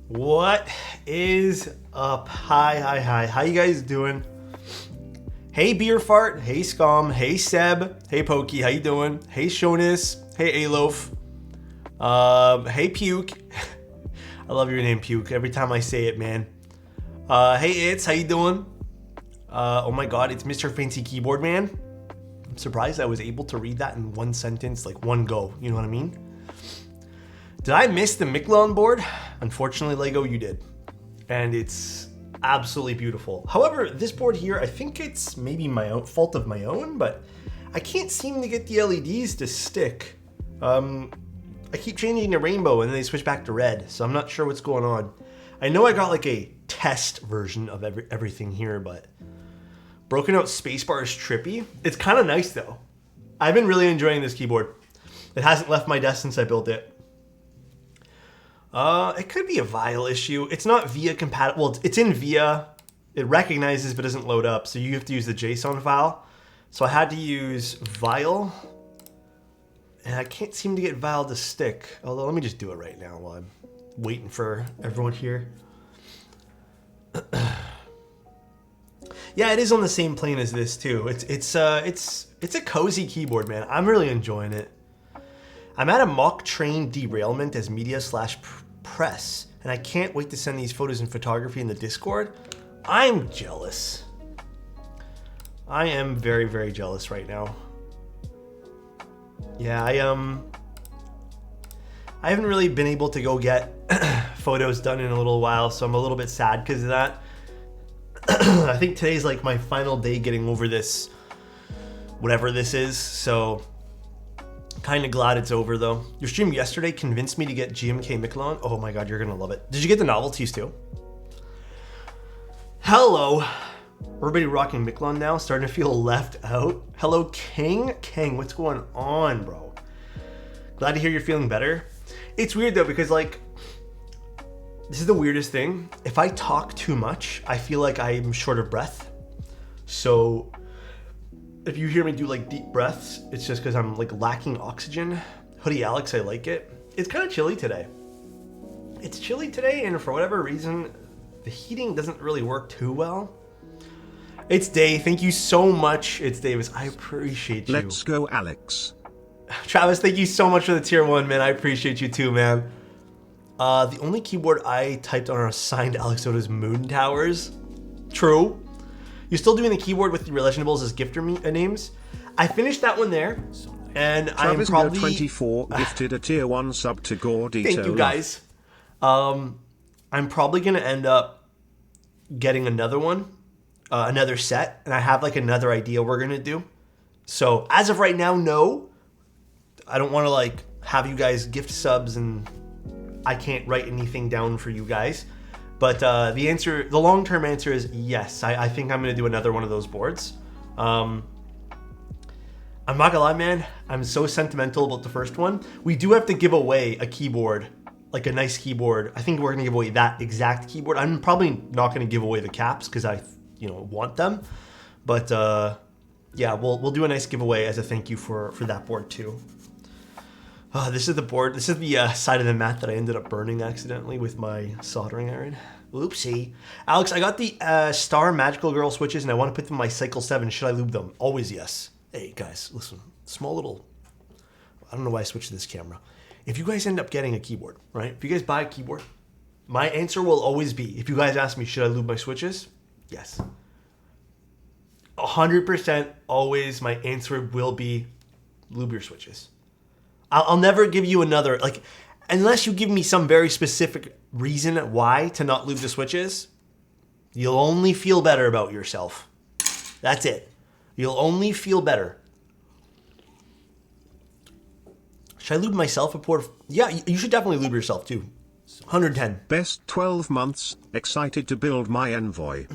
What is up? Hi. How you guys doing? Hey Beer Fart, hey Scum, hey Seb, hey Pokey, how you doing? Hey Shonis, hey Alof, hey Puke. I love your name, Puke. Every time I say it, man. Hey It's, how you doing? Oh my god, it's Mr. Fancy Keyboard Man. I'm surprised I was able to read that in one sentence, like one go. You know what I mean? Did I miss the Miklon board? Unfortunately, Lego, you did. And it's absolutely beautiful. However, this board here, I think it's maybe my own fault of my own, but I can't seem to get the LEDs to stick. I keep changing to rainbow and then they switch back to red, so I'm not sure what's going on. I know I got like a test version of everything here, but broken out spacebar is trippy. It's kind of nice though. I've been really enjoying this keyboard. It hasn't left my desk since I built it. It could be a Vial issue. It's not VIA compatible. Well, it's in VIA. It recognizes but doesn't load up, so you have to use the JSON file. So I had to use Vial, and I can't seem to get Vial to stick. Although, let me just do it right now while I'm waiting for everyone here. Yeah, it is on the same plane as this too. It's a cozy keyboard, man. I'm really enjoying it. I'm at a mock train derailment as media/press, and I can't wait to send these photos and photography in the Discord. I'm jealous. I am very, very jealous right now. Yeah, I haven't really been able to go get photos done in a little while, so I'm a little bit sad because of that. I think today's like my final day getting over this, whatever this is, so kind of glad it's over though. Your stream yesterday convinced me to get GMK Miklon. Oh my god, you're gonna love it. Did you get the novelties too? Hello. Everybody rocking Miklon now, starting to feel left out. Hello, King. King, what's going on, bro? Glad to hear you're feeling better. It's weird though, because like, this is the weirdest thing. If I talk too much, I feel like I'm short of breath. So if you hear me do like deep breaths, it's just because I'm like lacking oxygen. Hoodie Alex, I like it. It's kind of chilly today. It's chilly today, and for whatever reason, the heating doesn't really work too well. It's Day. Thank you so much. It's Davis. I appreciate you. Let's go, Alex. Travis, thank you so much for the tier 1, man. I appreciate you too, man. The only keyboard I typed on are signed Alex Soda's Moon Towers. True. You're still doing the keyboard with your legendables as gifter names? I finished that one there, and I'm probably 24 gifted a tier 1 sub to Gordito. Thank you guys. I'm probably gonna end up getting another one, another set, and I have like another idea we're gonna do. So as of right now, no, I don't want to like have you guys gift subs and I can't write anything down for you guys. But the long-term answer is yes. I think I'm gonna do another one of those boards. I'm not gonna lie, man. I'm so sentimental about the first one. We do have to give away a keyboard, like a nice keyboard. I think we're gonna give away that exact keyboard. I'm probably not gonna give away the caps because I, want them. But yeah, we'll do a nice giveaway as a thank you for that board too. This is the board. This is the side of the mat that I ended up burning accidentally with my soldering iron. Oopsie. Alex, I got the Star Magical Girl switches and I want to put them in my Cycle 7. Should I lube them? Always yes. Hey guys, listen. Small little... I don't know why I switched to this camera. If you guys end up getting a keyboard, right? If you guys buy a keyboard, my answer will always be, if you guys ask me, should I lube my switches? Yes. 100% always my answer will be lube your switches. I'll never give you another, like, unless you give me some very specific reason why to not lube the switches, you'll only feel better about yourself. That's it. You'll only feel better. Should I lube myself a port? Yeah, you should definitely lube yourself too. 110. Best 12 months, excited to build my Envoy.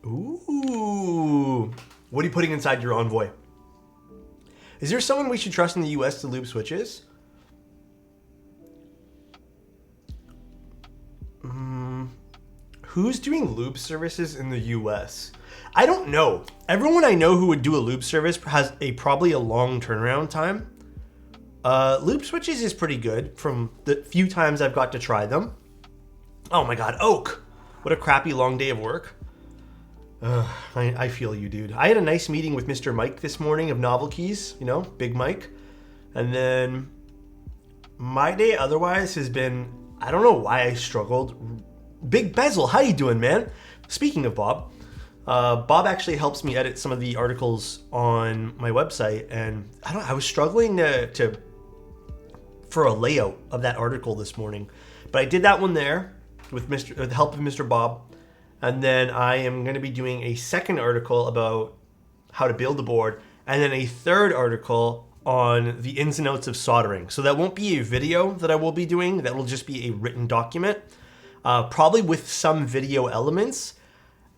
Ooh. What are you putting inside your Envoy? Is there someone we should trust in the US to lube switches? Who's doing lube services in the US? I don't know. Everyone I know who would do a lube service has probably a long turnaround time. Lube switches is pretty good from the few times I've got to try them. Oh my God, oak. What a crappy long day of work. I feel you, dude. I had a nice meeting with Mr. Mike this morning of Novel Keys, you know, Big Mike. And then my day otherwise has been, I don't know why I struggled. Big Bezel, how you doing, man? Speaking of Bob, Bob actually helps me edit some of the articles on my website, and I was struggling for a layout of that article this morning, but I did that one there with the help of Mr. Bob, and then I am going to be doing a second article about how to build a board, and then a third article on the ins and outs of soldering. So that won't be a video that I will be doing. That will just be a written document, probably with some video elements.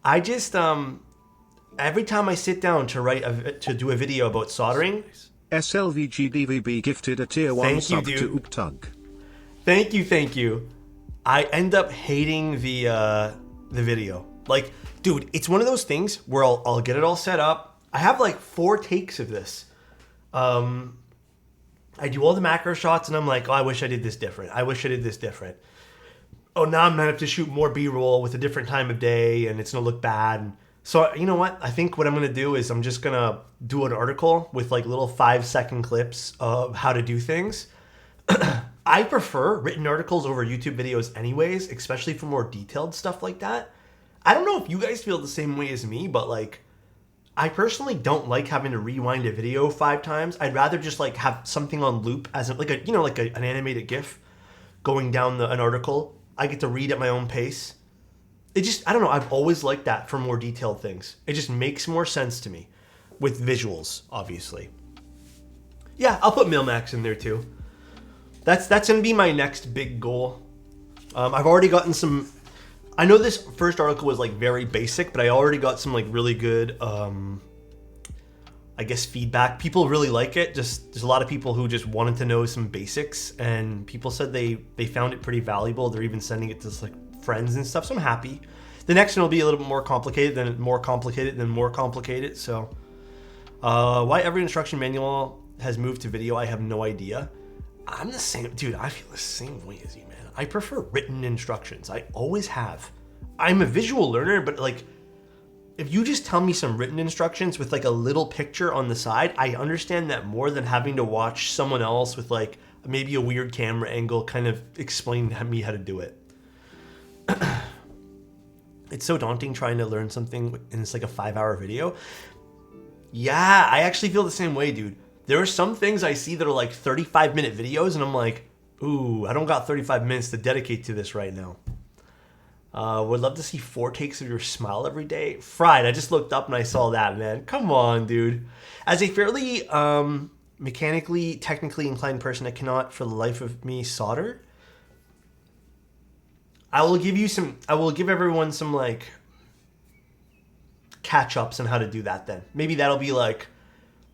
I just every time I sit down to do a video about soldering. SLVGDVB gifted a tier 1 sub to Ooptug. Thank you. I end up hating the video. Like, dude, it's one of those things where I'll get it all set up. I have like 4 takes of this. I do all the macro shots and I'm like, oh, I wish I did this different. I wish I did this different. Oh, now I'm gonna have to shoot more B-roll with a different time of day and it's gonna look bad. So you know what? I think what I'm gonna do is I'm just gonna do an article with like little 5-second clips of how to do things. I prefer written articles over YouTube videos anyways, especially for more detailed stuff like that. I don't know if you guys feel the same way as me, but like, I personally don't like having to rewind a video 5 times. I'd rather just like have something on loop as like a, you know, like an animated GIF going down an article. I get to read at my own pace. It just, I don't know, I've always liked that for more detailed things. It just makes more sense to me with visuals, obviously. Yeah, I'll put Milmax in there too. That's going to be my next big goal. I've already gotten some, I know this first article was like very basic, but I already got some like really good, I guess, feedback. People really like it. Just there's a lot of people who just wanted to know some basics, and people said they found it pretty valuable. They're even sending it to like friends and stuff. So I'm happy. The next one will be a little bit more complicated, then more complicated. So why every instruction manual has moved to video, I have no idea. I'm the same, dude. I feel the same way as you, man. I prefer written instructions. I always have. I'm a visual learner, but like, if you just tell me some written instructions with like a little picture on the side, I understand that more than having to watch someone else with like maybe a weird camera angle kind of explain to me how to do it. It's so daunting trying to learn something and it's like a 5-hour video. Yeah, I actually feel the same way, dude. There are some things I see that are like 35-minute videos and I'm like, ooh, I don't got 35 minutes to dedicate to this right now. Would love to see 4 takes of your smile every day. Fried, I just looked up and I saw that, man. Come on, dude. As a fairly mechanically, technically inclined person, I cannot for the life of me solder. I will give everyone some like catch-ups on how to do that then. Maybe that'll be like,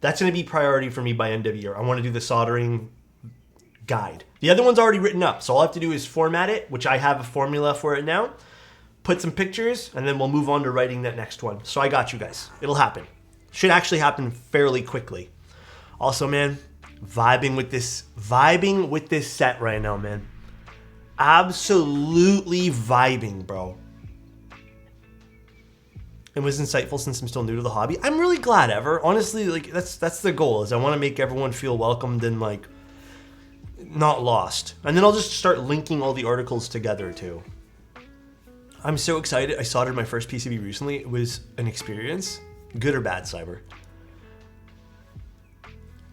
that's going to be priority for me by end of year. I want to do the soldering guide. The other one's already written up, so all I have to do is format it, which I have a formula for it now, put some pictures, and then we'll move on to writing that next one. So I got you guys. It'll happen. Should actually happen fairly quickly. Also, man, vibing with this set right now, man. Absolutely vibing, bro. It was insightful since I'm still new to the hobby. I'm really glad, Ever. Honestly, like that's the goal, is I want to make everyone feel welcomed and like not lost. And then I'll just start linking all the articles together too. I'm so excited. I soldered my first PCB recently. It was an experience. Good or bad, Cyber?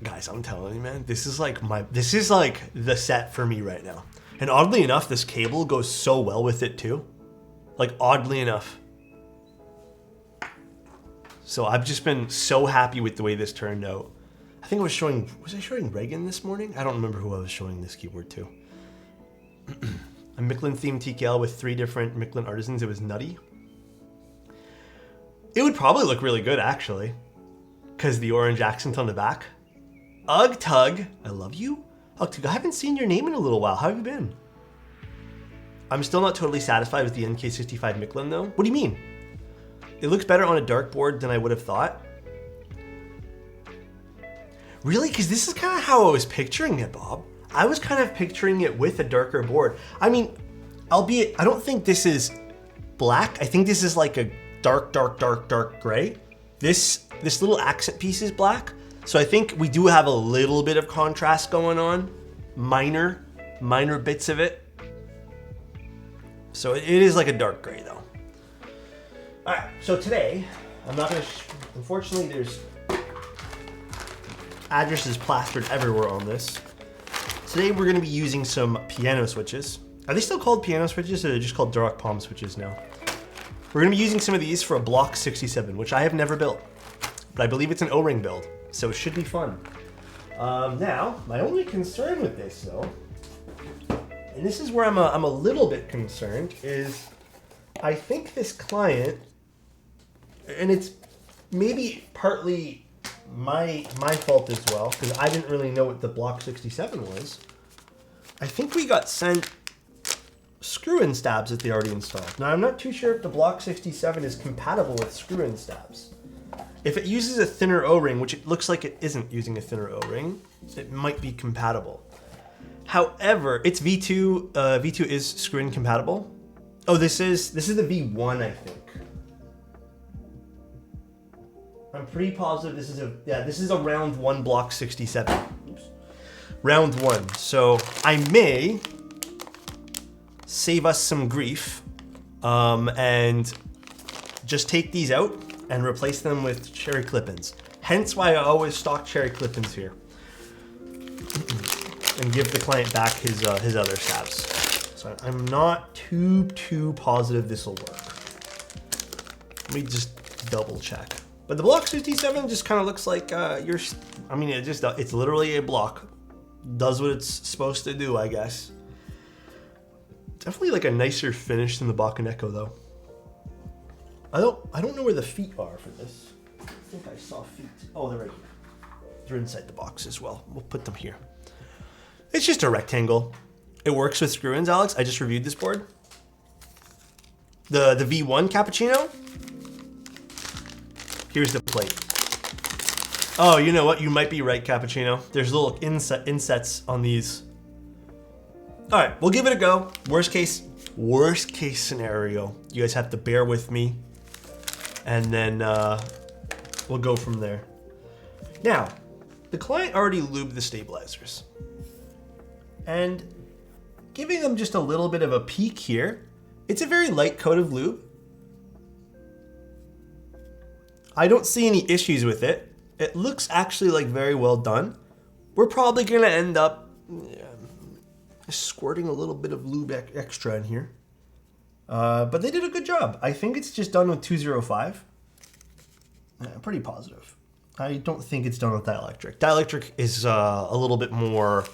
Guys, I'm telling you, man, this is like the set for me right now. And oddly enough, this cable goes so well with it too. Like, oddly enough. So I've just been so happy with the way this turned out. I think was I showing Reagan this morning? I don't remember who I was showing this keyboard to. A Michelin themed TKL with 3 different Michelin artisans. It was nutty. It would probably look really good, actually, because the orange accent on the back. Ugh Tug, I love you. Ugh Tug, I haven't seen your name in a little while. How have you been? I'm still not totally satisfied with the NK65 Michelin though. What do you mean? It looks better on a dark board than I would have thought. Really? Because this is kind of how I was picturing it, Bob. I was kind of picturing it with a darker board. I mean, albeit I don't think this is black. I think this is like a dark gray. This little accent piece is black. So I think we do have a little bit of contrast going on. Minor bits of it. So it is like a dark gray though. All right, so today, I'm not gonna, unfortunately there's addresses plastered everywhere on this. Today we're gonna be using some piano switches. Are they still called piano switches or are they just called direct palm switches now? We're gonna be using some of these for a Block 67, which I have never built, but I believe it's an O-ring build, so it should be fun. Now, my only concern with this though, and this is where I'm a little bit concerned, is I think this client, and it's maybe partly my fault as well, because I didn't really know what the Block 67 was. I think we got sent screw-in stabs that they already installed. Now, I'm not too sure if the Block 67 is compatible with screw-in stabs. If it uses a thinner O-ring, which it looks like it isn't using a thinner O-ring, it might be compatible. However, it's V2. V2 is screw-in compatible. Oh, this is the V1, I think. I'm pretty positive this is a round 1 Block 67. Oops. Round 1. So I may save us some grief and just take these out and replace them with cherry clip-ins. Hence why I always stock cherry clip-ins here. And give the client back his other stabs. So I'm not too positive this will work. Let me just double check. But the Block 67 just kind of looks like it's literally a block. Does what it's supposed to do, I guess. Definitely like a nicer finish than the Bakaneko though. I don't know where the feet are for this. I think I saw feet. Oh, they're right here. They're inside the box as well. We'll put them here. It's just a rectangle. It works with screw-ins, Alex. I just reviewed this board. The V1 cappuccino. Here's the plate. Oh, you know what? You might be right, cappuccino. There's little insets on these. All right, we'll give it a go. Worst case scenario. You guys have to bear with me, and then we'll go from there. Now, the client already lubed the stabilizers, and giving them just a little bit of a peek here. It's a very light coat of lube. I don't see any issues with it. It looks actually like very well done. We're probably gonna end up squirting a little bit of lube extra in here. But they did a good job. I think it's just done with 205. I'm pretty positive. I don't think it's done with dielectric. Dielectric is a little bit more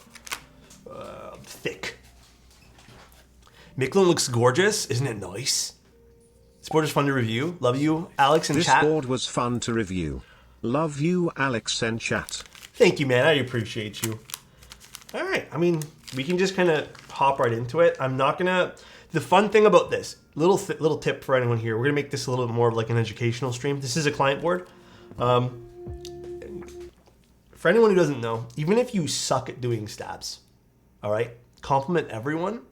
thick. Michelin looks gorgeous. Isn't it nice? This board is fun to review. Love you, Alex, in chat. This board was fun to review. Love you, Alex, in chat. Thank you, man. I appreciate you. All right. I mean, we can just kind of hop right into it. I'm not gonna. The fun thing about this little tip for anyone here. We're gonna make this a little bit more of like an educational stream. This is a client board. For anyone who doesn't know, even if you suck at doing stabs, all right, compliment everyone.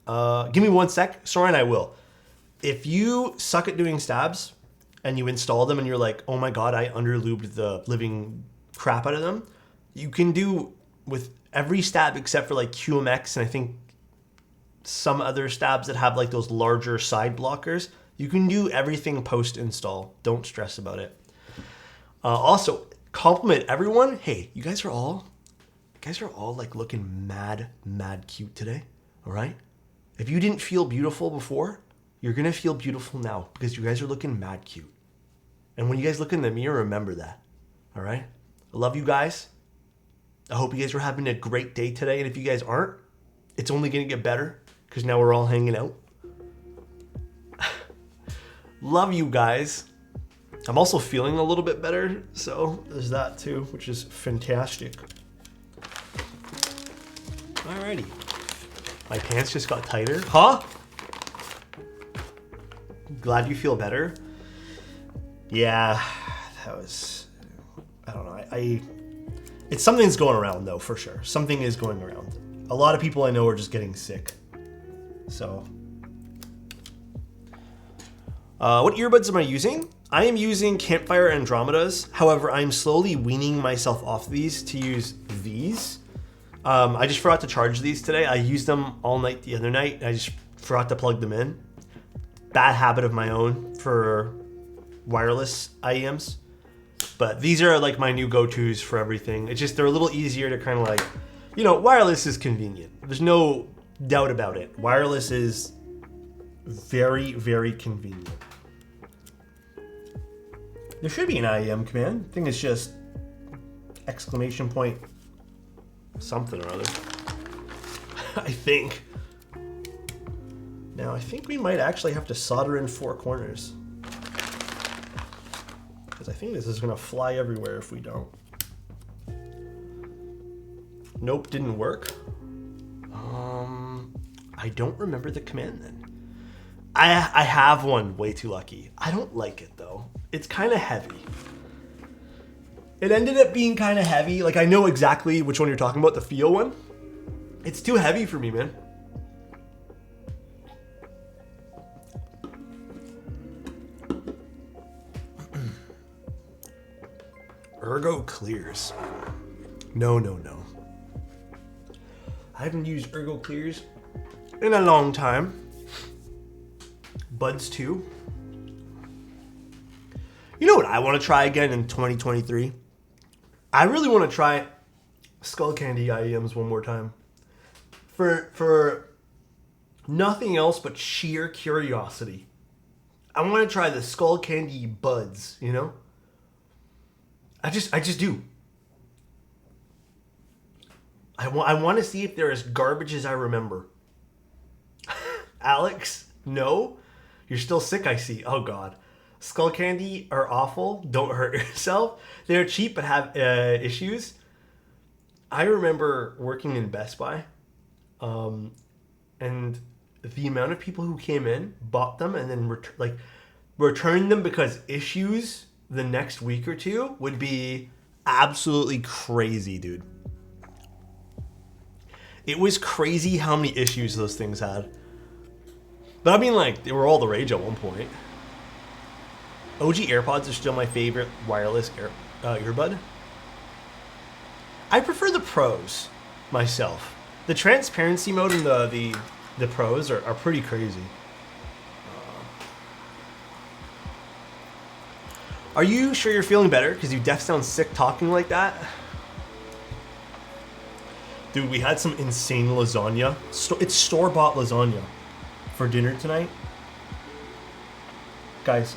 Give me 1 sec. Sorry, and I will. If you suck at doing stabs and you install them and you're like, oh my God, I under-lubed the living crap out of them, you can do with every stab except for like QMX and I think some other stabs that have like those larger side blockers, you can do everything post-install. Don't stress about it. Also, compliment everyone. Hey, you guys are all like looking mad cute today, all right? If you didn't feel beautiful before, you're gonna feel beautiful now because you guys are looking mad cute. And when you guys look in the mirror, remember that, all right? I love you guys. I hope you guys are having a great day today. And if you guys aren't, it's only gonna get better because now we're all hanging out. Love you guys. I'm also feeling a little bit better, so there's that too, which is fantastic. Alrighty. My pants just got tighter. Huh? Glad you feel better. Yeah, that was, I don't know. It's something's going around though, for sure. Something is going around. A lot of people I know are just getting sick. So, what earbuds am I using? I am using Campfire Andromedas. However, I'm slowly weaning myself off these to use these. I just forgot to charge these today. I used them all night the other night. I just forgot to plug them in. Bad habit of my own for wireless IEMs. But these are like my new go-tos for everything. It's just they're a little easier to kind of like, you know, wireless is convenient. There's no doubt about it. Wireless is very, very convenient. There should be an IEM command. I think it's just exclamation point something or other. I think. Now, I think we might actually have to solder in 4 corners. Because I think this is going to fly everywhere if we don't. Nope, didn't work. I don't remember the command then. I have one, way too lucky. I don't like it though. It's kind of heavy. It ended up being kind of heavy. Like I know exactly which one you're talking about, the feel one. It's too heavy for me, man. Ergo Clears. No. I haven't used Ergo Clears in a long time. Buds 2. You know what I want to try again in 2023? I really want to try Skull Candy IEMs one more time. For nothing else but sheer curiosity. I want to try the Skull Candy buds, you know? I just do. I want to see if they're as garbage as I remember. Alex, no? You're still sick, I see. Oh, God. Skull Candy are awful. Don't hurt yourself. They're cheap but have issues. I remember working in Best Buy. And the amount of people who came in, bought them, and then returned them because issues the next week or two would be absolutely crazy, dude. It was crazy how many issues those things had. But I mean, like, they were all the rage at one point. OG AirPods are still my favorite wireless earbud. I prefer the Pros myself. The transparency mode and the Pros are pretty crazy. Are you sure you're feeling better? Because you def sound sick talking like that. Dude, we had some insane lasagna. It's store-bought lasagna for dinner tonight. Guys,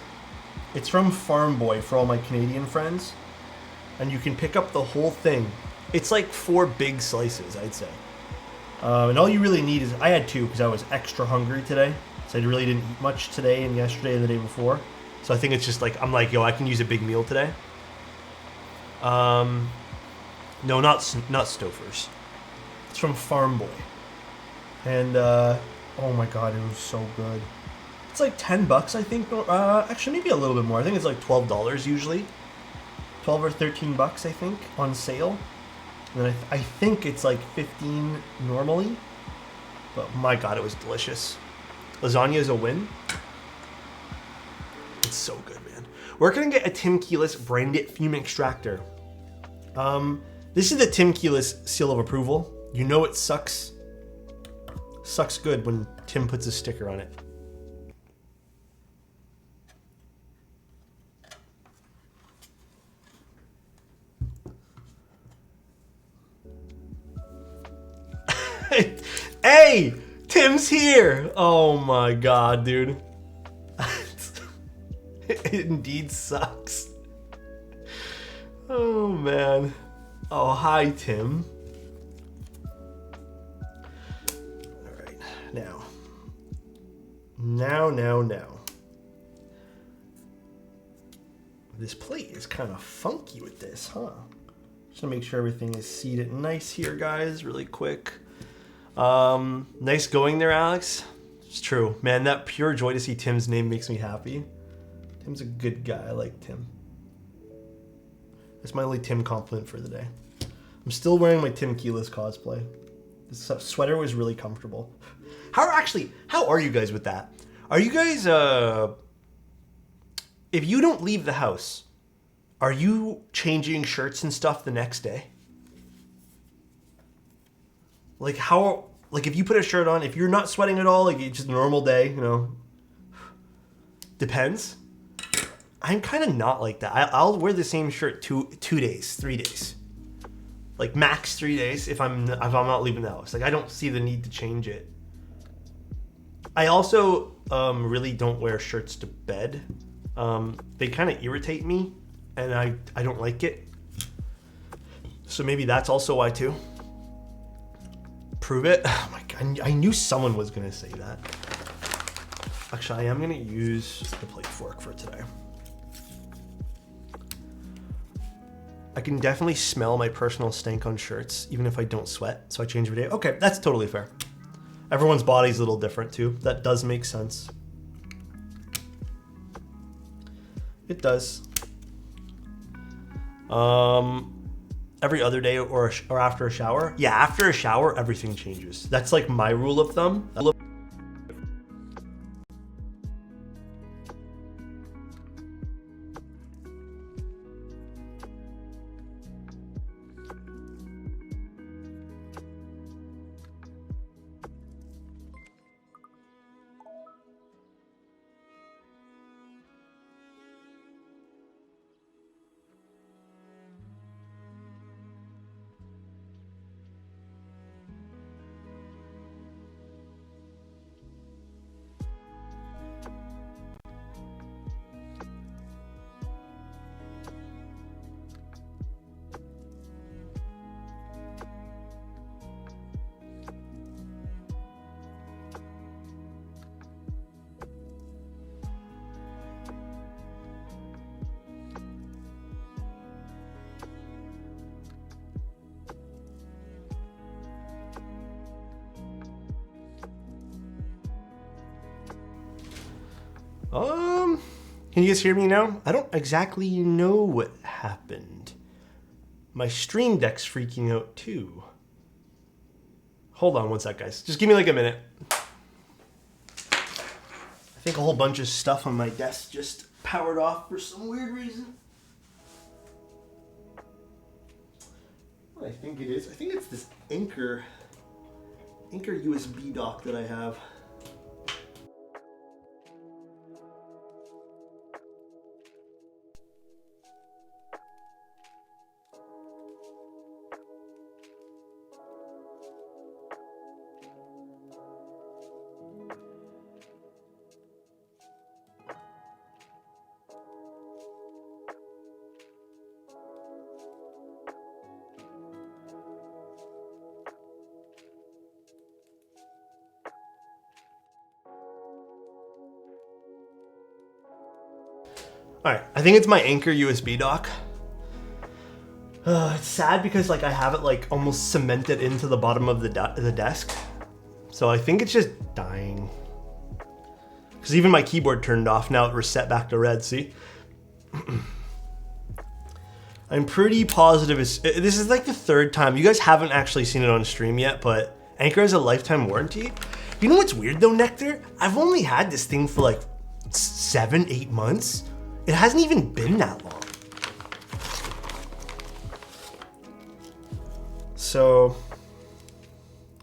it's from Farm Boy for all my Canadian friends. And you can pick up the whole thing. It's like 4 big slices, I'd say. And all you really need is... I had 2 because I was extra hungry today. So I really didn't eat much today and yesterday and the day before. So I think it's just like... I'm like, yo, I can use a big meal today. No, not Stouffer's. It's from Farm Boy. And, oh my God, it was so good. It's like $10, I think. Actually, maybe a little bit more. I think it's like $12 usually. 12 or 13 bucks, I think, on sale. And then I think it's like 15 normally. But my God, it was delicious. Lasagna is a win. It's so good, man. We're gonna get a Tim Keelis branded fume extractor. This is the Tim Keelis seal of approval. You know it sucks. Sucks good when Tim puts a sticker on it. Hey! Tim's here! Oh my God, dude. It indeed sucks. Oh man. Oh, hi, Tim. Alright, now. This plate is kind of funky with this, huh? Just to make sure everything is seated nice here, guys, really quick. Nice going there, Alex. It's true. Man, that pure joy to see Tim's name makes me happy. Tim's a good guy. I like Tim. That's my only Tim compliment for the day. I'm still wearing my Tim Keelis cosplay. This sweater was really comfortable. How are you guys with that? Are you guys, if you don't leave the house, are you changing shirts and stuff the next day? Like if you put a shirt on, if you're not sweating at all, like it's just a normal day, you know, depends. I'm kind of not like that. I'll wear the same shirt two days, 3 days, like max 3 days if I'm not leaving the house. Like I don't see the need to change it. I also really don't wear shirts to bed. They kind of irritate me, and I don't like it. So maybe that's also why too. Prove it. Oh my god! I knew someone was gonna say that. Actually, I am gonna use the plate fork for today. I can definitely smell my personal stank on shirts, even if I don't sweat, so I change every day. Okay, that's totally fair. Everyone's body's a little different too. That does make sense. It does. Every other day or after a shower? Yeah, after a shower, everything changes. That's like my rule of thumb. Can you guys hear me now? I don't exactly know what happened. My stream deck's freaking out too. Hold on one sec, guys. Just give me like a minute. I think a whole bunch of stuff on my desk just powered off for some weird reason. What I think it is, I think it's this Anchor USB dock that I have. All right, I think it's my Anchor USB dock. It's sad because like I have it like almost cemented into the bottom of the desk. So I think it's just dying. Because even my keyboard turned off, now it reset back to red, see? I'm pretty positive this is like the third time. You guys haven't actually seen it on stream yet, but Anchor has a lifetime warranty. You know what's weird though, Nectar? I've only had this thing for like 7-8 months. It hasn't even been that long. So,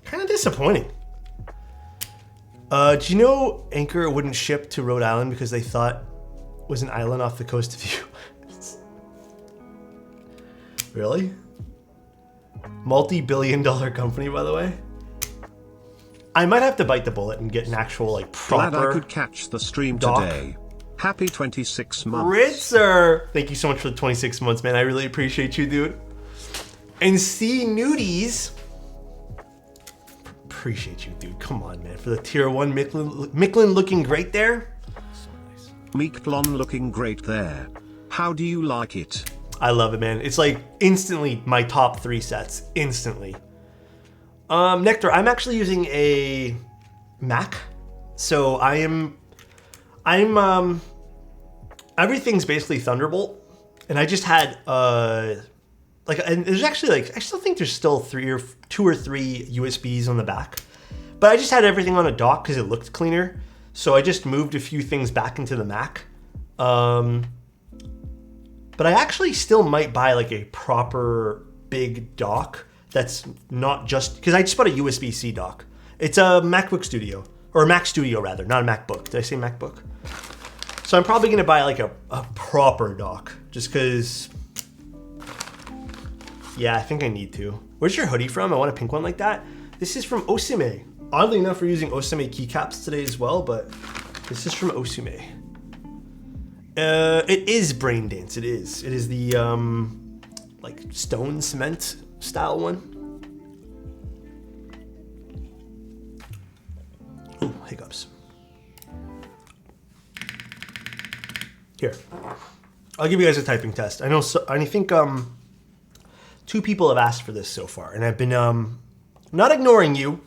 kind of disappointing. Do you know Anchor wouldn't ship to Rhode Island because they thought it was an island off the coast of the US? Really? Multi-billion-dollar company, by the way. I might have to bite the bullet and get an actual like proper. Glad I could catch the stream dock. Today. Happy 26 months. Ritzer! Thank you so much for the 26 months, man. I really appreciate you, dude. And C Nudies. Appreciate you, dude. Come on, man. For the tier 1 Micklin looking great there. So nice. Micklon looking great there. How do you like it? I love it, man. It's like instantly my top 3 sets. Instantly. Nectar, I'm actually using a Mac. So I'm everything's basically Thunderbolt, and I just had and there's actually like I still think there's still 2 or 3 USBs on the back, But I just had everything on a dock because it looked cleaner. So I just moved a few things back into the Mac. But I actually still might buy like a proper big dock that's not just, because I just bought a USB-C dock. It's a MacBook Studio, or a Mac Studio rather, not a MacBook. Did I say MacBook? So I'm probably gonna buy like a proper dock, just because, yeah, I think I need to. Where's your hoodie from? I want a pink one like that. This is from Osime. Oddly enough, we're using Osime keycaps today as well, but this is from Osime. It is Brain Dance, it is. It is the, like, stone cement style one. Ooh, hiccups. Here, I'll give you guys a typing test. I know, I think 2 people have asked for this so far, and I've been not ignoring you,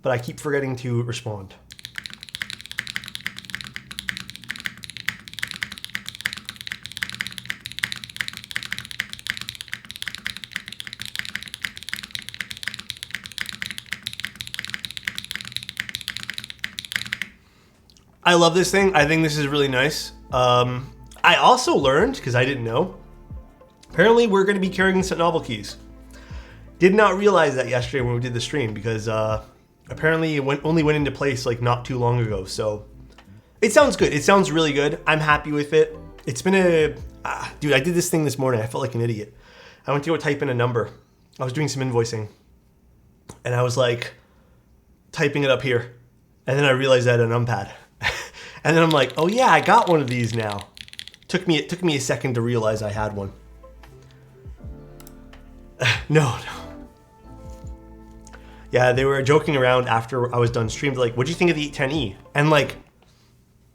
but I keep forgetting to respond. I love this thing. I think this is really nice. I also learned, because I didn't know, apparently we're going to be carrying some novel keys. Did not realize that yesterday when we did the stream, because apparently it only went into place like not too long ago. So it sounds good. It sounds really good. I'm happy with it. It's been dude, I did this thing this morning. I felt like an idiot. I went to go type in a number. I was doing some invoicing and I was like typing it up here. And then I realized I had a numpad. And then I'm like, oh yeah, I got one of these now. It took me a second to realize I had one. No. Yeah, they were joking around after I was done streamed, like, what'd you think of the 810E? And like,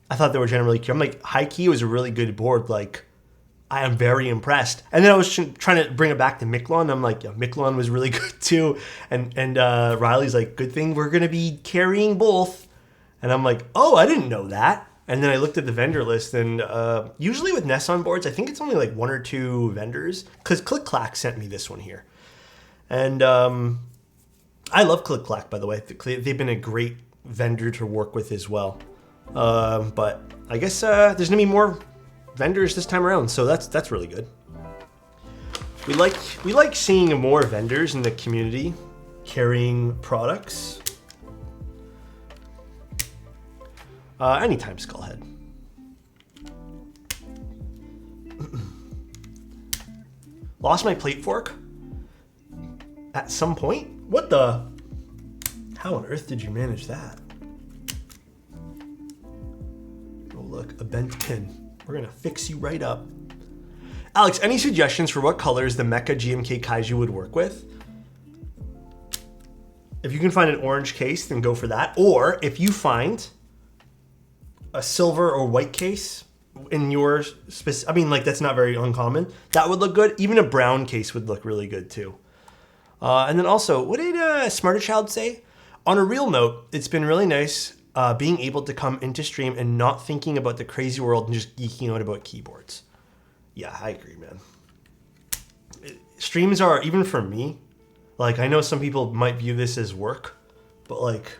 I thought they were generally cute. I'm like, high key was a really good board. Like, I am very impressed. And then I was trying to bring it back to Miklon. I'm like, yeah, Miklon was really good too. And Riley's like, good thing we're gonna be carrying both. And I'm like, oh, I didn't know that. And then I looked at the vendor list, and usually with Nesson boards, I think it's only like 1 or 2 vendors, because Click Clack sent me this one here. And I love Click Clack, by the way. They've been a great vendor to work with as well. But I guess there's gonna be more vendors this time around, so that's really good. We like seeing more vendors in the community carrying products. Anytime, Skullhead. Lost my plate fork? At some point? What the? How on earth did you manage that? Oh look, a bent pin. We're gonna fix you right up. Alex, any suggestions for what colors the Mecha GMK Kaiju would work with? If you can find an orange case, then go for that. Or if you find a silver or white case in your I mean, like, that's not very uncommon. That would look good. Even a brown case would look really good too. And then also, what did Smarter Child say? On a real note, it's been really nice being able to come into stream and not thinking about the crazy world and just geeking out about keyboards. Yeah, I agree, man. Streams are, even for me, like, I know some people might view this as work, but like,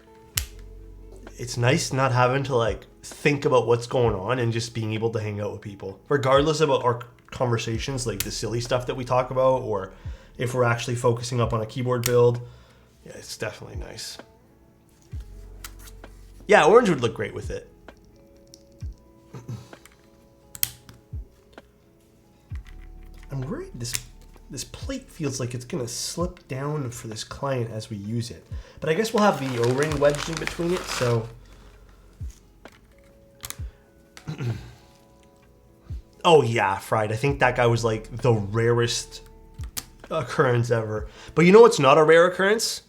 it's nice not having to like think about what's going on and just being able to hang out with people, regardless about our conversations, like the silly stuff that we talk about, or if we're actually focusing up on a keyboard build. Yeah, it's definitely nice. Yeah, orange would look great with it. I'm worried this plate feels like it's gonna slip down for this client as we use it, but I guess we'll have the O-ring wedged in between it, so. Oh yeah, Fried. I think that guy was like the rarest occurrence ever. But you know what's not a rare occurrence?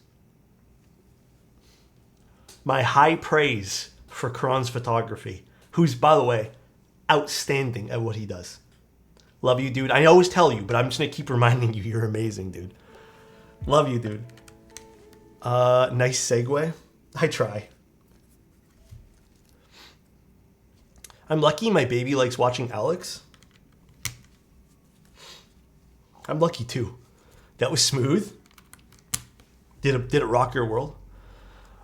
My high praise for Karan's photography, who's, by the way, outstanding at what he does. Love you, dude. I always tell you, but I'm just gonna keep reminding you, you're amazing, dude. Love you, dude. Nice segue. I try. I'm lucky my baby likes watching Alex. I'm lucky too. That was smooth. Did it rock your world?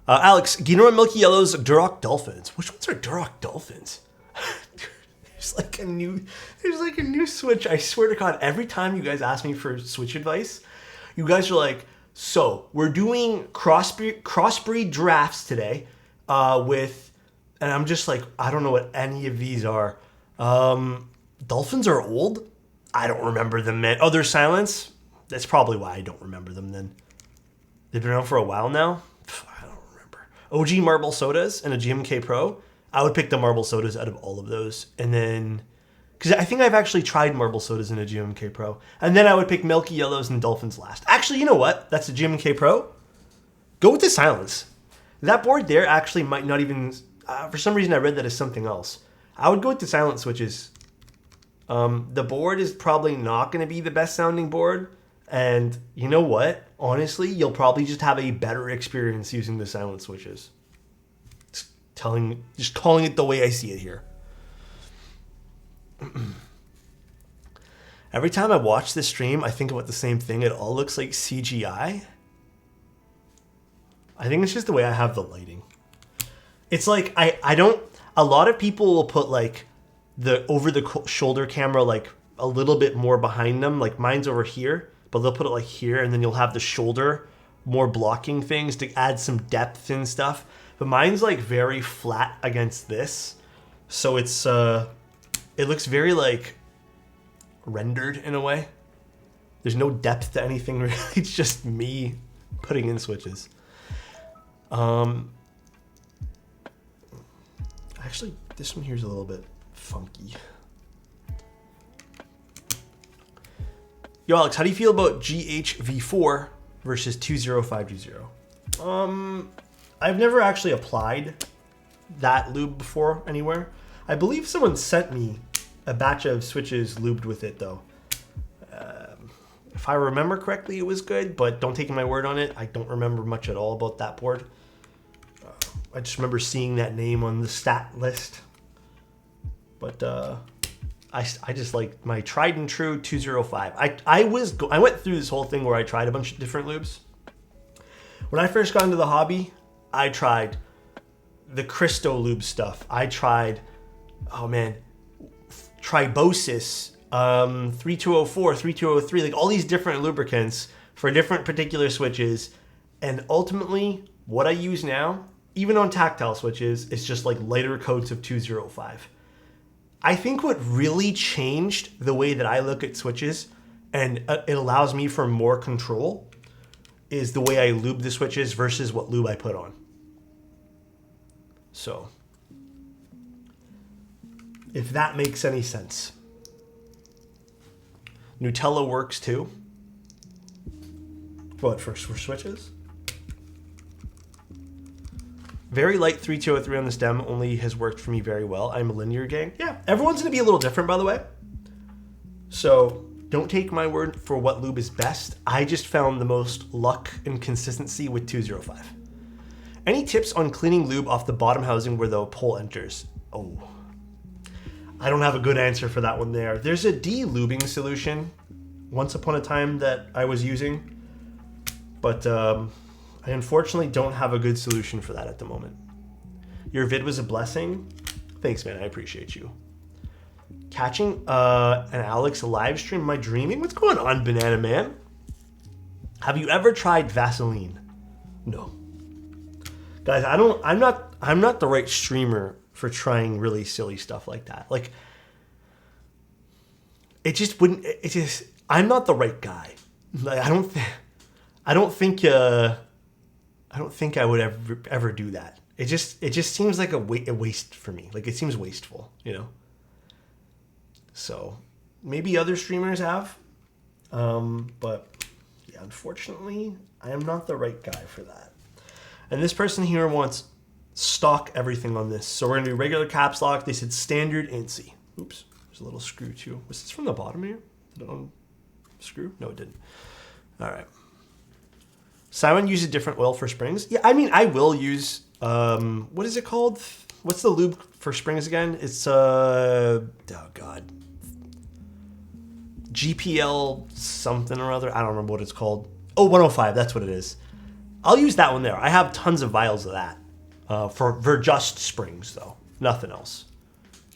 Alex, do you know what Milky Yellow's Duroc Dolphins? Which ones are Duroc Dolphins? There's like a new switch. I swear to God, every time you guys ask me for switch advice, you guys are like, so we're doing crossbreed drafts today with, and I'm just like, I don't know what any of these are. Dolphins are old. I don't remember them, man. Oh, they're silence. That's probably why I don't remember them then. They've been around for a while now. I don't remember. OG Marble Sodas and a GMK Pro. I would pick the Marble Sodas out of all of those. And then, because I think I've actually tried Marble Sodas in a GMK Pro. And then I would pick Milky Yellows and Dolphins last. Actually, you know what? That's a GMK Pro. Go with the silence. That board there actually might not even, for some reason I read that as something else. I would go with the silent switches. The board is probably not going to be the best sounding board. And you know what? Honestly, you'll probably just have a better experience using the silent switches. Just calling it the way I see it here. Every time I watch this stream, I think about the same thing. It all looks like CGI. I think it's just the way I have the lighting. It's like, I don't, a lot of people will put like the over the shoulder camera like a little bit more behind them. Like mine's over here, but they'll put it like here, and then you'll have the shoulder more blocking things to add some depth and stuff. But mine's like very flat against this. So it's, it looks very like rendered in a way. There's no depth to anything really. It's just me putting in switches. Actually, this one here's a little bit funky. Yo, Alex, how do you feel about GHV4 versus 20520? I've never actually applied that lube before anywhere. I believe someone sent me a batch of switches lubed with it though. If I remember correctly, it was good, but don't take my word on it. I don't remember much at all about that board. I just remember seeing that name on the stat list. But I just like my tried and true 205. I went through this whole thing where I tried a bunch of different lubes. When I first got into the hobby, I tried the Cristo lube stuff. I tried, oh man, Tribosis, 3204, 3203, like all these different lubricants for different particular switches. And ultimately, what I use now, even on tactile switches, is just like lighter coats of 205. I think what really changed the way that I look at switches, and it allows me for more control, is the way I lube the switches versus what lube I put on. So, if that makes any sense. Nutella works too. What, for switches? Very light 3203 on the stem only has worked for me very well. I'm a linear gang. Yeah, everyone's going to be a little different, by the way. So don't take my word for what lube is best. I just found the most luck and consistency with 205. Any tips on cleaning lube off the bottom housing where the pole enters? Oh, I don't have a good answer for that one there. There's a de-lubing solution once upon a time that I was using, but I unfortunately don't have a good solution for that at the moment. Your vid was a blessing. Thanks, man. I appreciate you. Catching an Alex live stream. Am I dreaming? What's going on, Banana Man? Have you ever tried Vaseline? No. Guys, I'm not the right streamer for trying really silly stuff like that. Like, it just wouldn't. It just. I'm not the right guy. Like, I don't think I would ever do that. It just seems like a waste for me. Like, it seems wasteful, you know. So maybe other streamers have, but yeah, unfortunately, I am not the right guy for that. And this person here wants stock everything on this. So we're gonna do regular caps lock. They said standard ANSI. Oops, there's a little screw too. Was this from the bottom here? Did it unscrew? No, it didn't. All right. Simon uses different oil for springs. Yeah, I mean, I will use, what is it called? What's the lube for springs again? It's, oh God. GPL something or other. I don't remember what it's called. Oh, 105, that's what it is. I'll use that one there. I have tons of vials of that for just springs, though. Nothing else.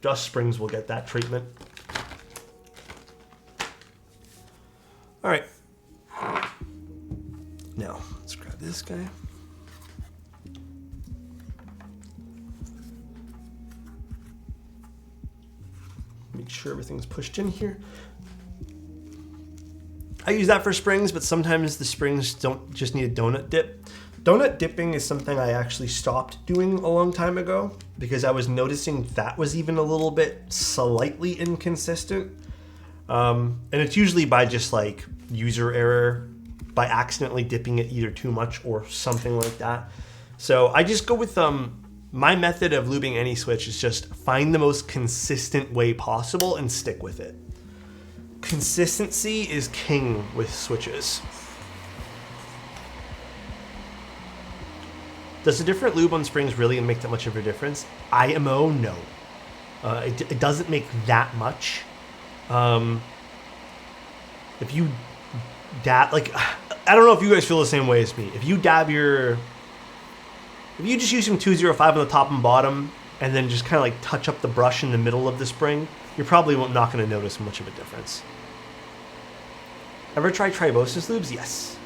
Just springs will get that treatment. All right. Now, let's grab this guy. Make sure everything's pushed in here. I use that for springs, but sometimes the springs don't just need a donut dip. Donut dipping is something I actually stopped doing a long time ago because I was noticing that was even a little bit slightly inconsistent. And it's usually by just like user error, by accidentally dipping it either too much or something like that. So I just go with my method of lubing any switch is just find the most consistent way possible and stick with it. Consistency is king with switches. Does a different lube on springs really make that much of a difference? IMO, no. It doesn't make that much. If you dab, like, I don't know if you guys feel the same way as me. If you just use some 205 on the top and bottom and then just kind of like touch up the brush in the middle of the spring, you're probably not going to notice much of a difference. Ever try Tribosis lubes? Yes.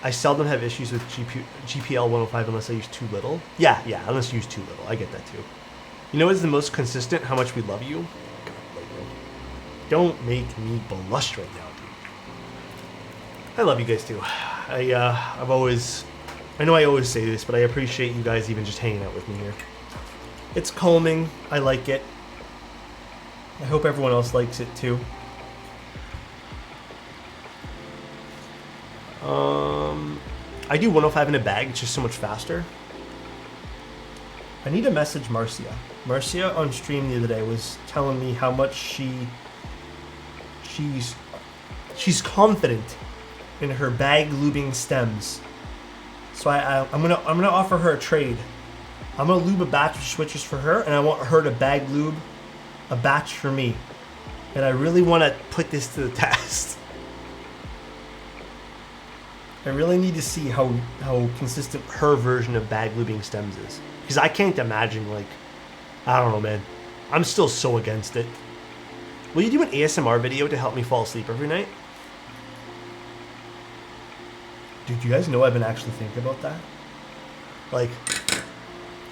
I seldom have issues with GPL 105 unless I use too little. Yeah, unless you use too little. I get that too. You know what's the most consistent? How much we love you? God, don't make me blush right now, dude. I love you guys too. I know I always say this, but I appreciate you guys even just hanging out with me here. It's calming. I like it. I hope everyone else likes it too. I do 105 in a bag. It's just so much faster. I need to message Marcia. Marcia on stream the other day was telling me how much she's confident in her bag lubing stems. So I'm gonna offer her a trade. I'm gonna lube a batch of switches for her, and I want her to bag lube a batch for me. And I really want to put this to the test. I really need to see how consistent her version of bag lubing stems is. Because I can't imagine, like, I don't know, man. I'm still so against it. Will you do an ASMR video to help me fall asleep every night? Dude, you guys know I've been actually thinking about that? Like,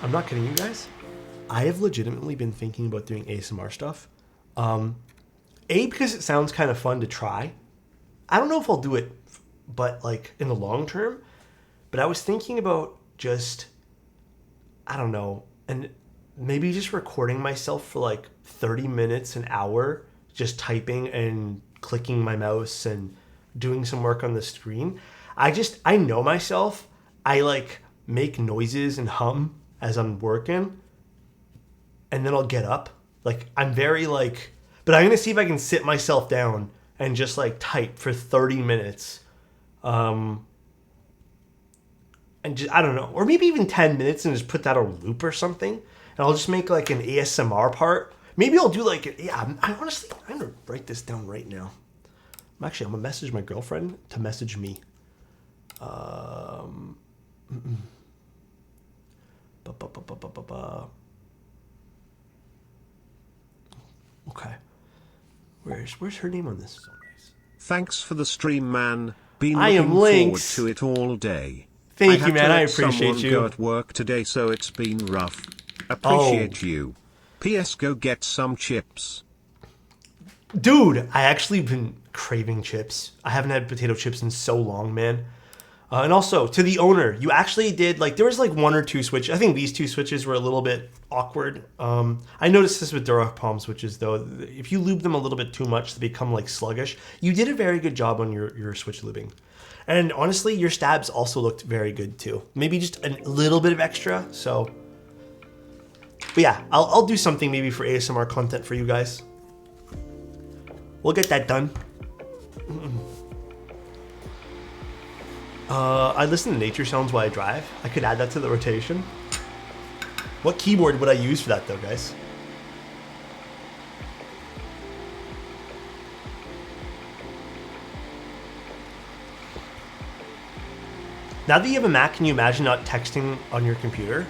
I'm not kidding you guys. I have legitimately been thinking about doing ASMR stuff. Because it sounds kind of fun to try. I don't know if I'll do it, but like in the long term. But I was thinking about just, I don't know, and maybe just recording myself for like 30 minutes, an hour, just typing and clicking my mouse and doing some work on the screen. I know myself. I like make noises and hum as I'm working, and then I'll get up. Like, I'm very like, but I'm gonna see if I can sit myself down and just like type for 30 minutes. And just, I don't know, or maybe even 10 minutes and just put that on loop or something. And I'll just make like an ASMR part. Maybe I'll do like, I'm gonna write this down right now. I'm gonna message my girlfriend to message me. Okay. Where's her name on this? Thanks for the stream, man. Been I am looking forward Lynx. to it all day. Thank you, man. I had to let appreciate someone you. go at work today, so it's been rough. Appreciate you. P.S. Go get some chips. Dude, I actually been craving chips. I haven't had potato chips in so long, man. And also, to the owner, you actually did, like, there was like one or two switches. I think these two switches were a little bit awkward. I noticed this with Duroc Palm switches, though. If you lube them a little bit too much, they become, like, sluggish. You did a very good job on your switch lubing. And honestly, your stabs also looked very good, too. Maybe just a little bit of extra, so. But yeah, I'll do something maybe for ASMR content for you guys. We'll get that done. I listen to nature sounds while I drive. I could add that to the rotation. What keyboard would I use for that though, guys? Now that you have a Mac, can you imagine not texting on your computer?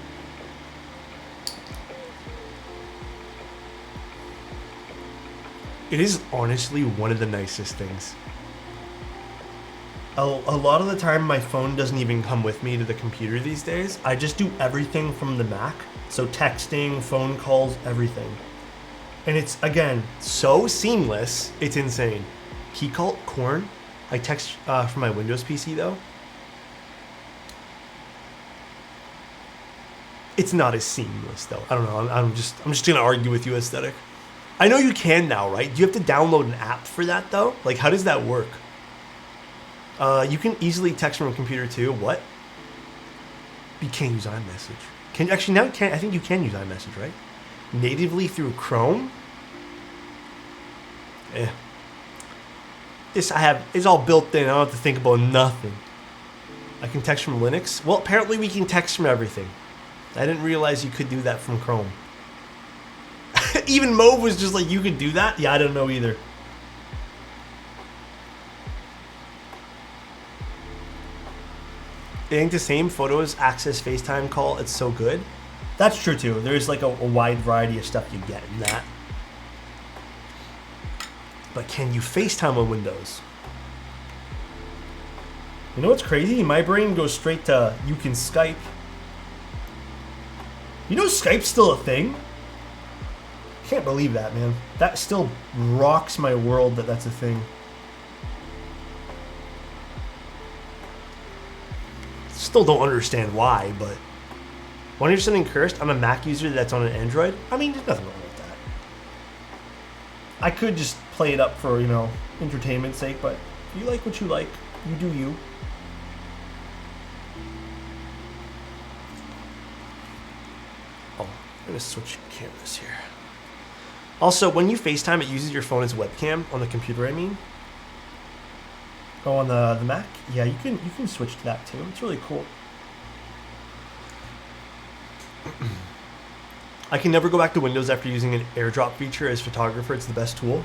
It is honestly one of the nicest things. A lot of the time, my phone doesn't even come with me to the computer these days. I just do everything from the Mac. So texting, phone calls, everything. And it's, again, so seamless, it's insane. Key cult, corn. I text from my Windows PC, though. It's not as seamless, though. I don't know. I'm just gonna argue with you, aesthetic. I know you can now, right? Do you have to download an app for that, though? Like, how does that work? You can easily text from a computer too. What? You can't use iMessage. Can actually now? I think you can use iMessage, right? Natively through Chrome. This it's all built in. I don't have to think about nothing. I can text from Linux. Well, apparently we can text from everything. I didn't realize you could do that from Chrome. Even Mauve was just like, you could do that? Yeah, I don't know either. It ain't the same. Photos, access, FaceTime call. It's so good. That's true too. There's like a wide variety of stuff you get in that. But can you FaceTime on Windows? You know what's crazy? My brain goes straight to you can Skype. You know Skype's still a thing? I can't believe that, man. That still rocks my world that that's a thing. Still don't understand why, but when you're sending cursed, I'm a Mac user that's on an Android. I mean, there's nothing wrong with that. I could just play it up for, you know, entertainment's sake, but you like what you like. You do you. Oh, I'm gonna switch cameras here. Also, when you FaceTime, it uses your phone as webcam on the computer, I mean. Oh, on the Mac? Yeah, you can switch to that too. It's really cool. I can never go back to Windows after using an AirDrop feature as photographer. It's the best tool.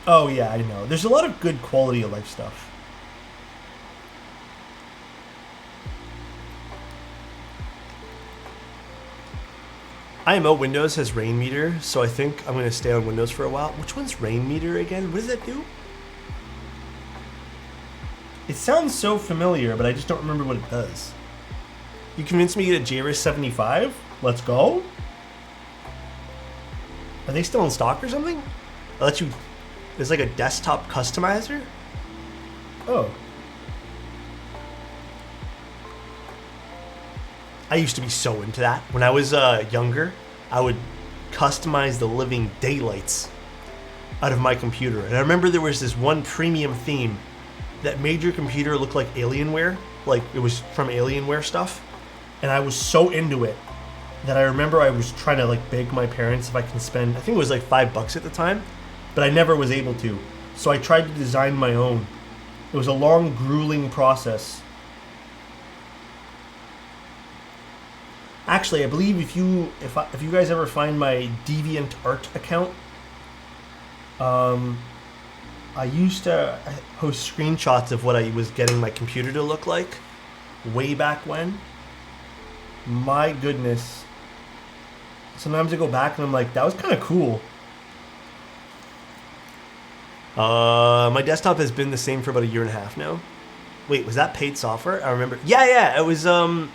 Oh yeah, I know. There's a lot of good quality of life stuff. IMO Windows has rain meter, so I think I'm going to stay on Windows for a while. Which one's rain meter again? What does that do? It sounds so familiar, but I just don't remember what it does. You convinced me to get a JRIS 75? Let's go. Are they still in stock or something? I'll let you... There's like a desktop customizer? Oh. I used to be so into that. When I was younger, I would customize the living daylights out of my computer. And I remember there was this one premium theme that made your computer look like Alienware, like it was from Alienware stuff. And I was so into it that I remember I was trying to like beg my parents if I can spend, I think it was like $5 at the time, but I never was able to. So I tried to design my own. It was a long, grueling process. Actually, I believe if you guys ever find my DeviantArt account, I used to post screenshots of what I was getting my computer to look like way back when. My goodness. Sometimes I go back and I'm like, that was kind of cool. My desktop has been the same for about a year and a half now. Wait, was that paid software? I remember. Yeah, it was a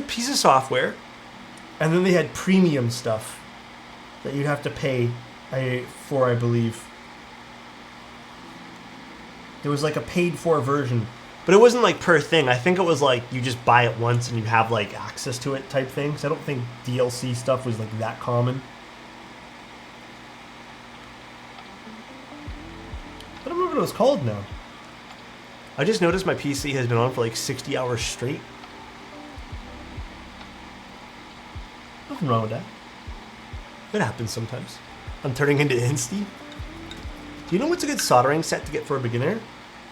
piece of software, and then they had premium stuff that you'd have to pay for, I believe. There was like a paid for version, but it wasn't like per thing. I think it was like you just buy it once and you have like access to it type thing. So I don't think DLC stuff was like that common. I don't remember what it was called now. I just noticed my PC has been on for like 60 hours straight. Nothing wrong with that. It happens sometimes. I'm turning into Insty. Do you know what's a good soldering set to get for a beginner?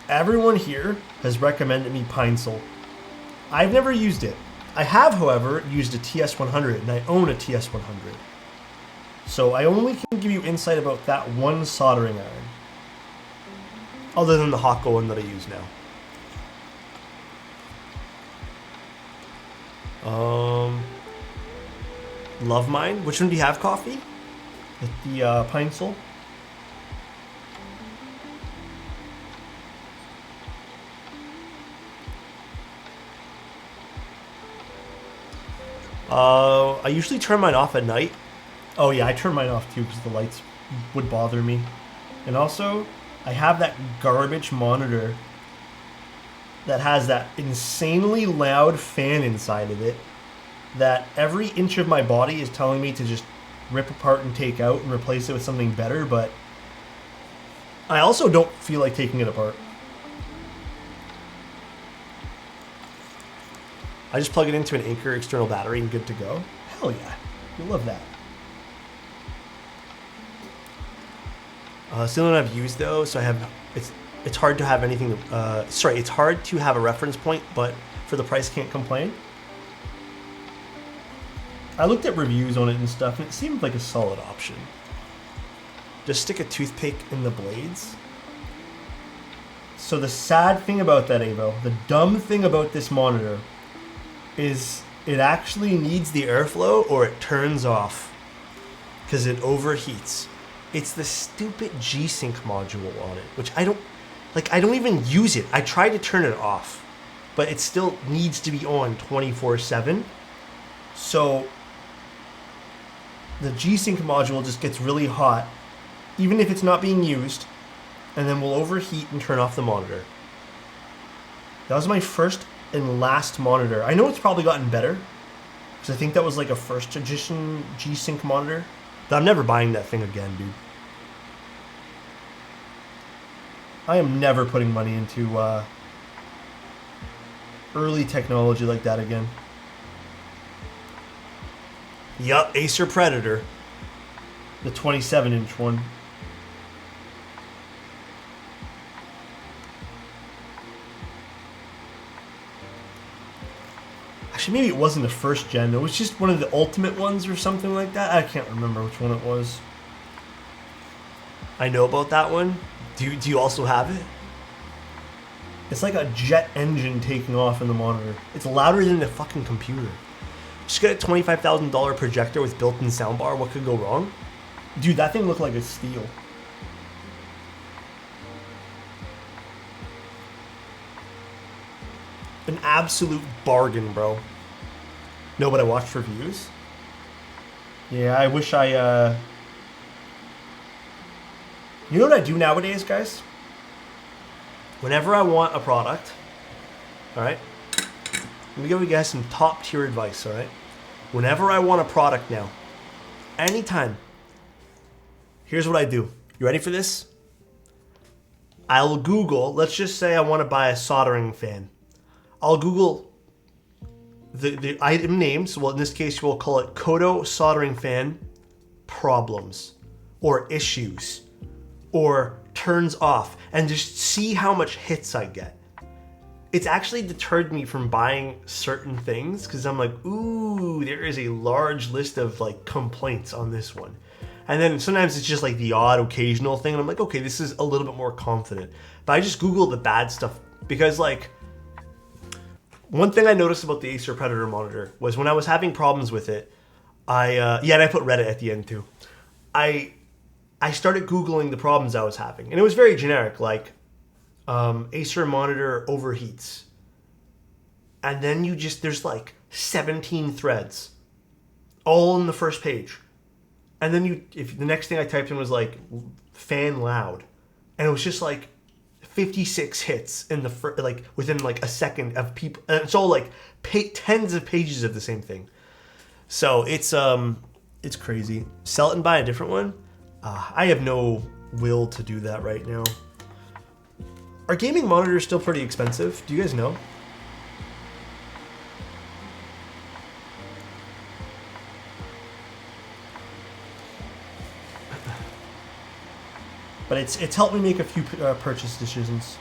Everyone here has recommended me Pine-Sol. I've never used it. I have, however, used a TS100, and I own a TS100. So I only can give you insight about that one soldering iron. Other than the Hako one that I use now. Love Mine. Which one do you have, coffee? The Pine Sol? I usually turn mine off at night. Oh yeah, I turn mine off too because the lights would bother me. And also, I have that garbage monitor that has that insanely loud fan inside of it that every inch of my body is telling me to just rip apart and take out and replace it with something better, but I also don't feel like taking it apart. I just plug it into an Anker external battery and good to go. Hell yeah. You love that. Still don't have used though, so I have it's hard to have anything. It's hard to have a reference point, but for the price, can't complain. I looked at reviews on it and stuff, and it seemed like a solid option. Just stick a toothpick in the blades. So the sad thing about that, Avo, the dumb thing about this monitor, is it actually needs the airflow or it turns off because it overheats. It's the stupid G-Sync module on it, which I don't even use it. I tried to turn it off, but it still needs to be on 24/7. So the G-Sync module just gets really hot, even if it's not being used, and then will overheat and turn off the monitor. That was my first and last monitor. I know it's probably gotten better, because I think that was like a first edition G-Sync monitor. But I'm never buying that thing again, dude. I am never putting money into early technology like that again. Yup, Acer Predator. The 27-inch one. Actually, maybe it wasn't the first gen. It was just one of the ultimate ones or something like that. I can't remember which one it was. I know about that one. Do you also have it? It's like a jet engine taking off in the monitor. It's louder than the fucking computer. Just get a $25,000 projector with built-in soundbar. What could go wrong? Dude, that thing looked like a steal. An absolute bargain, bro. No, but I watched reviews. Yeah, I wish I, You know what I do nowadays, guys? Whenever I want a product, alright? Let me give you guys some top tier advice, alright? Whenever I want a product now, anytime, here's what I do. You ready for this? I'll Google, let's just say I want to buy a soldering fan. I'll Google the item names. Well, in this case, we'll call it Kodo soldering fan problems or issues or turns off and just see how much hits I get. It's actually deterred me from buying certain things because I'm like, ooh, there is a large list of like complaints on this one. And then sometimes it's just like the odd occasional thing. And I'm like, okay, this is a little bit more confident. But I just Google the bad stuff because like, one thing I noticed about the Acer Predator monitor was when I was having problems with it, and I put Reddit at the end too. I started Googling the problems I was having. And it was very generic, like Acer monitor overheats. And then there's like 17 threads all in the first page. And then if the next thing I typed in was like fan loud. And it was just like 56 hits in the within like a second of people. And it's all like tens of pages of the same thing. So it's crazy. Sell it and buy a different one. I have no will to do that right now. Are gaming monitors still pretty expensive? Do you guys know? But it's helped me make a few purchase decisions.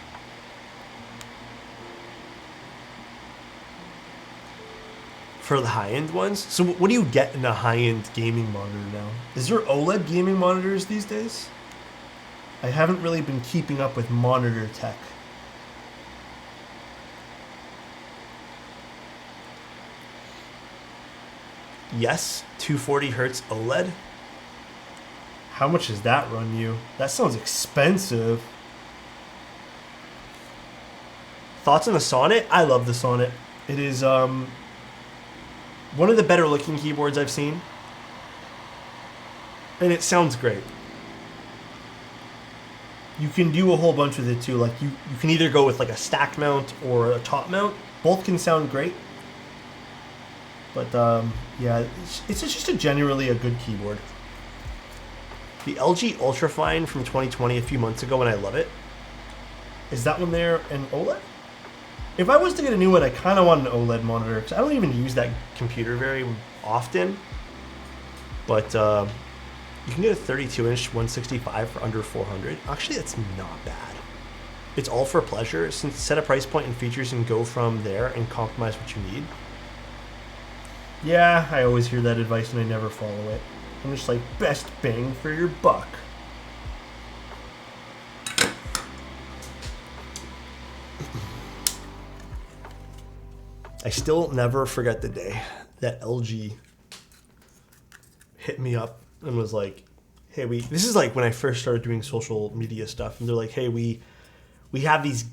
For the high-end ones? So what do you get in a high-end gaming monitor now? Is there OLED gaming monitors these days? I haven't really been keeping up with monitor tech. Yes, 240 hertz OLED. How much does that run you? That sounds expensive. Thoughts on the Sonnet? I love the Sonnet. It is one of the better looking keyboards I've seen. And it sounds great. You can do a whole bunch with it too. Like you can either go with like a stack mount or a top mount. Both can sound great. But yeah, it's just generally a good keyboard. The LG Ultrafine from 2020 a few months ago, and I love it. Is that one there an OLED? If I was to get a new one, I kind of want an OLED monitor because I don't even use that computer very often. But you can get a 32-inch 165 for under 400. Actually, that's not bad. It's all for pleasure. Since set a price point and features and go from there and compromise what you need. Yeah, I always hear that advice and I never follow it. I'm just like, best bang for your buck. I still never forget the day that LG hit me up and was like, hey, this is like when I first started doing social media stuff, and they're like, hey, we have these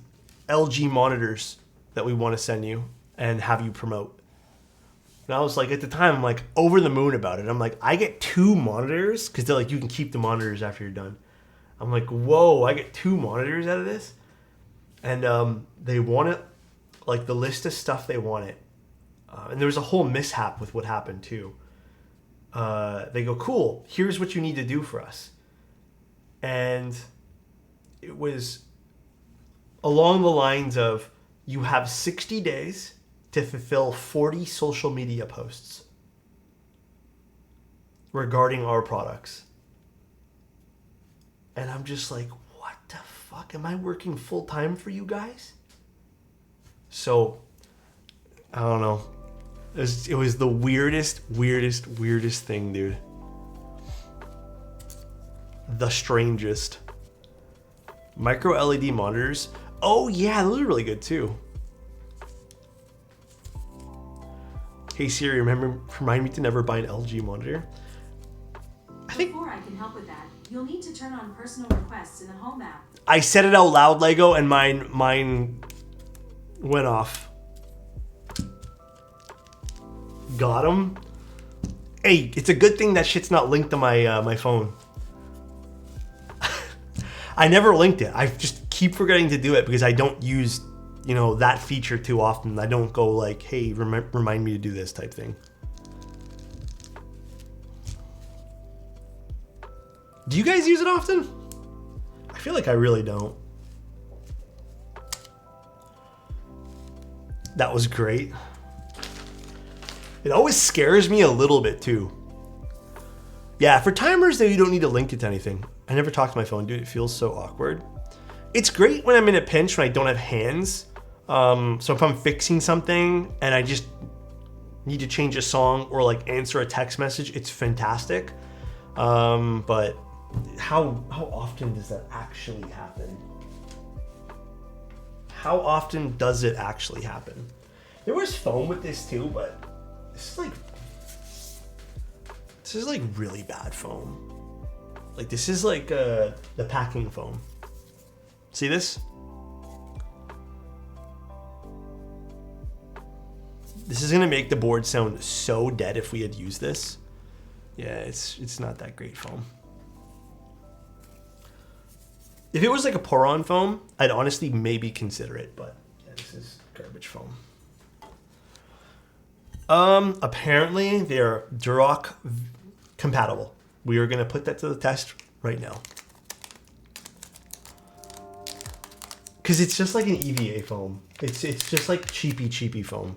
LG monitors that we want to send you and have you promote. And I was like, at the time, I'm like over the moon about it. I'm like, I get 2 monitors because they're like, you can keep the monitors after you're done. I'm like, whoa, I get 2 monitors out of this? And they wanted, like the list of stuff they wanted. And there was a whole mishap with what happened too. They go, cool, here's what you need to do for us. And it was along the lines of, you have 60 days to fulfill 40 social media posts regarding our products. And I'm just like, what the fuck? Am I working full time for you guys? So, I don't know. It was the weirdest thing, dude. The strangest. Micro LED monitors. Oh yeah, those are really good too. Hey Siri, remind me to never buy an LG monitor. Before I can help with that, you'll need to turn on personal requests in the home app. I said it out loud, Lego, and mine went off. Got him. Hey, it's a good thing that shit's not linked to my phone. I never linked it. I just keep forgetting to do it because I don't use, that feature too often. I don't go like, hey, remind me to do this type thing. Do you guys use it often? I feel like I really don't. That was great. It always scares me a little bit too. Yeah, for timers though, you don't need to link it to anything. I never talk to my phone, dude. It feels so awkward. It's great when I'm in a pinch when I don't have hands. So if I'm fixing something and I just need to change a song or like answer a text message, it's fantastic. But how often does that actually happen? How often does it actually happen? There was foam with this too, but this is like really bad foam. Like this is like the packing foam. See this? This is gonna make the board sound so dead if we had used this. Yeah, it's not that great foam. If it was like a pour-on foam, I'd honestly maybe consider it, but yeah, this is garbage foam. Apparently they're Duroc compatible. We are gonna put that to the test right now. Cause it's just like an EVA foam. It's just like cheapy foam.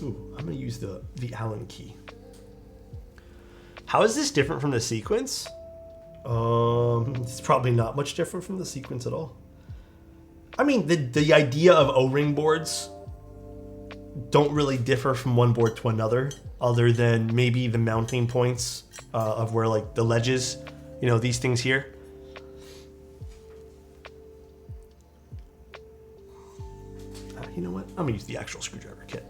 Ooh, I'm gonna use the Allen key. How is this different from the Sequence? It's probably not much different from the Sequence at all. I mean, the idea of O-ring boards don't really differ from one board to another, other than maybe the mounting points of where like the ledges, these things here. You know what? I'm gonna use the actual screwdriver kit.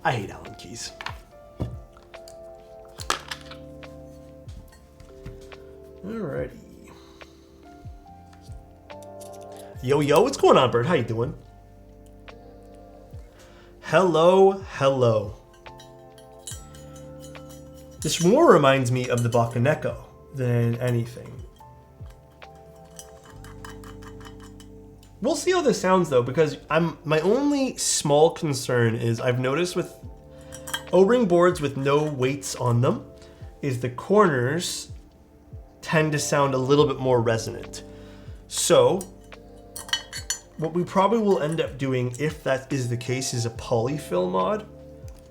I hate Allen keys. Alrighty. Yo, what's going on, Bird? How you doing? Hello. This more reminds me of the Bakaneko than anything. We'll see how this sounds though, because my only small concern is I've noticed with O-ring boards with no weights on them is the corners tend to sound a little bit more resonant. So what we probably will end up doing, if that is the case, is a polyfill mod,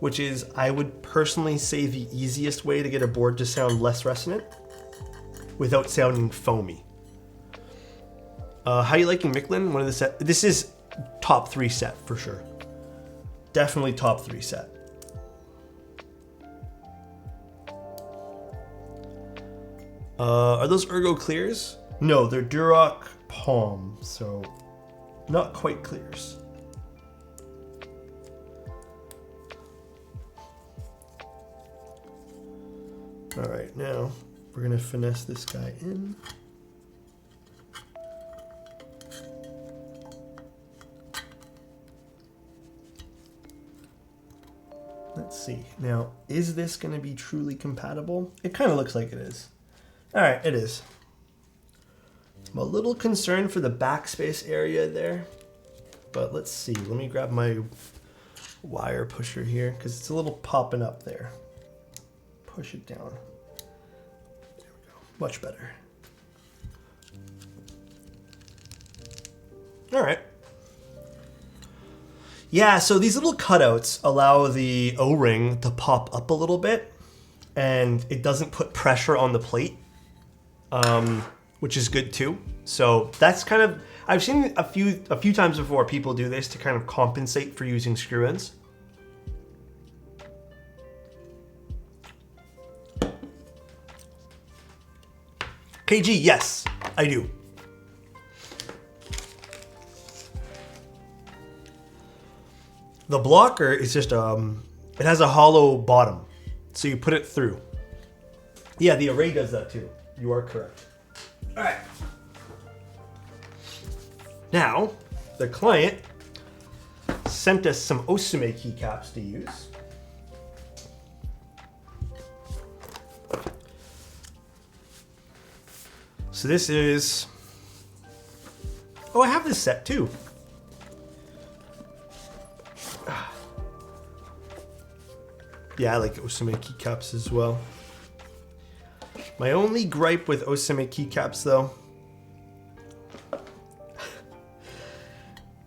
which is, I would personally say, the easiest way to get a board to sound less resonant without sounding foamy. How you liking Micklin? One of the set. This is top 3 set for sure. Definitely top 3 set. Are those Ergo clears? No, they're Duroc Palm, so not quite clears. All right, now we're gonna finesse this guy in. Let's see. Now, is this going to be truly compatible? It kind of looks like it is. All right, it is. I'm a little concerned for the backspace area there, but let's see. Let me grab my wire pusher here because it's a little popping up there. Push it down. There we go. Much better. All right. Yeah, so these little cutouts allow the O-ring to pop up a little bit, and it doesn't put pressure on the plate, which is good too. So that's kind of, I've seen a few times before people do this to kind of compensate for using screw ends. KG, yes, I do. The blocker is just, it has a hollow bottom, so you put it through. Yeah, the array does that too. You are correct. All right. Now, the client sent us some Osame keycaps to use. So this is, oh, I have this set too. Yeah, I like Osame keycaps as well. My only gripe with Osame keycaps though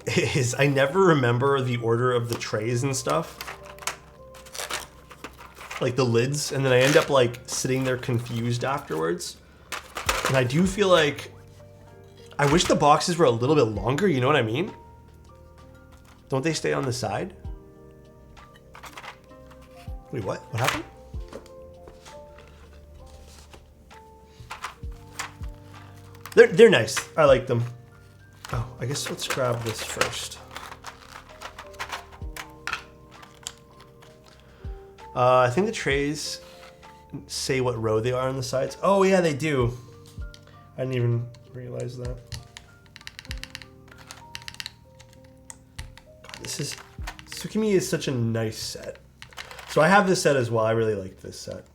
is I never remember the order of the trays and stuff. Like the lids, and then I end up like sitting there confused afterwards. And I do feel like I wish the boxes were a little bit longer, you know what I mean? Don't they stay on the side? Wait, what? What happened? They're nice. I like them. Oh, I guess let's grab this first. I think the trays say what row they are on the sides. Oh yeah, they do. I didn't even realize that. God, this is, Tsukimi is such a nice set. So I have this set as well. I really like this set.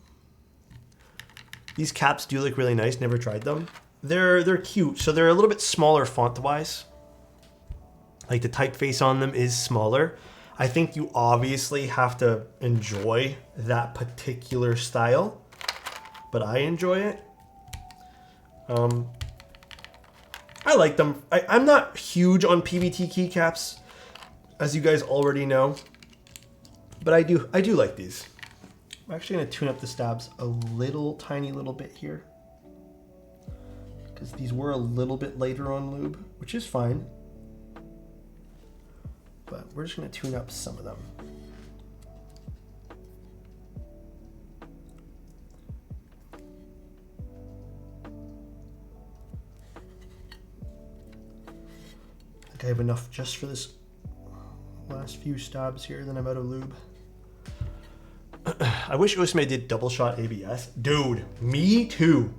These caps do look really nice. Never tried them. They're cute. So they're a little bit smaller font-wise. Like the typeface on them is smaller. I think you obviously have to enjoy that particular style, but I enjoy it. I like them. I'm not huge on PBT keycaps, as you guys already know. But I do like these. I'm actually gonna tune up the stabs a tiny little bit here, because these were a little bit later on lube, which is fine. But we're just gonna tune up some of them. I think I have enough just for this last few stabs here, then I'm out of lube. I wish Usme did double shot ABS. Dude, me too.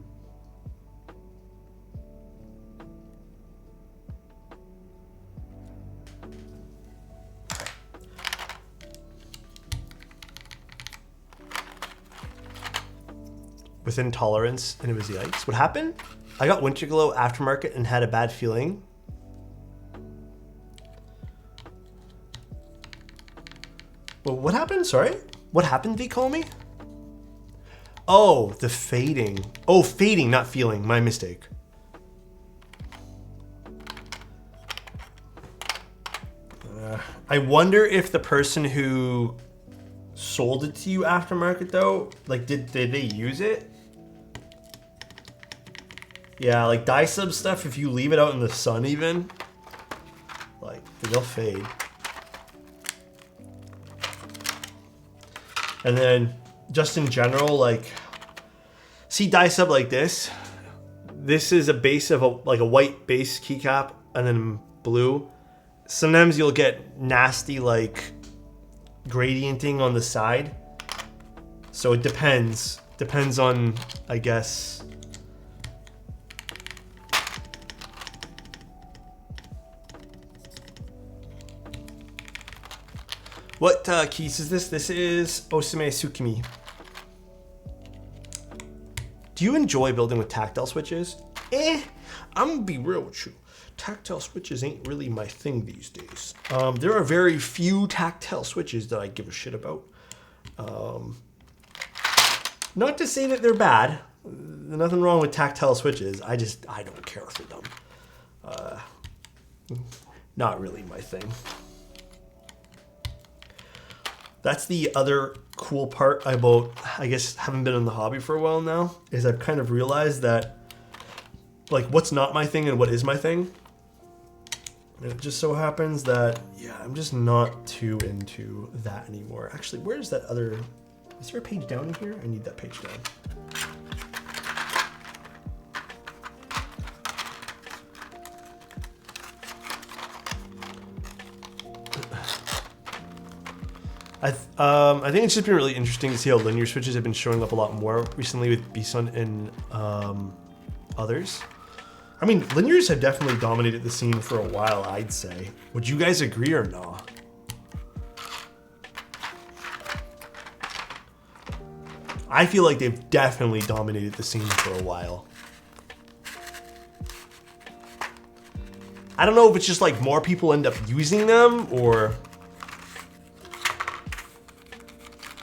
Within tolerance, and it was the ice. What happened? I got Winter Glow aftermarket and had a bad feeling. Well, what happened? Sorry? What happened, V call me? Oh, the fading. Oh, fading, not feeling. My mistake. I wonder if the person who sold it to you aftermarket though, like did they use it? Yeah, like dye sub stuff, if you leave it out in the sun even, like they'll fade. And then just in general, like see dye sub like this. This is a base of a white base keycap and then blue. Sometimes you'll get nasty like gradienting on the side. So it depends on, I guess. What keys is this? This is Osame Tsukimi. Do you enjoy building with tactile switches? I'm gonna be real with you. Tactile switches ain't really my thing these days. There are very few tactile switches that I give a shit about. Not to say that they're bad. There's nothing wrong with tactile switches. I don't care for them. Not really my thing. That's the other cool part about, I guess, having been in the hobby for a while now, is I've kind of realized that, like, what's not my thing and what is my thing. And it just so happens that, yeah, I'm just not too into that anymore. Actually, where's that other, is there a page down in here? I need that page down. I think it's just been really interesting to see how linear switches have been showing up a lot more recently with Bison and others. I mean, linears have definitely dominated the scene for a while, I'd say. Would you guys agree or not? I feel like they've definitely dominated the scene for a while. I don't know if it's just like more people end up using them or...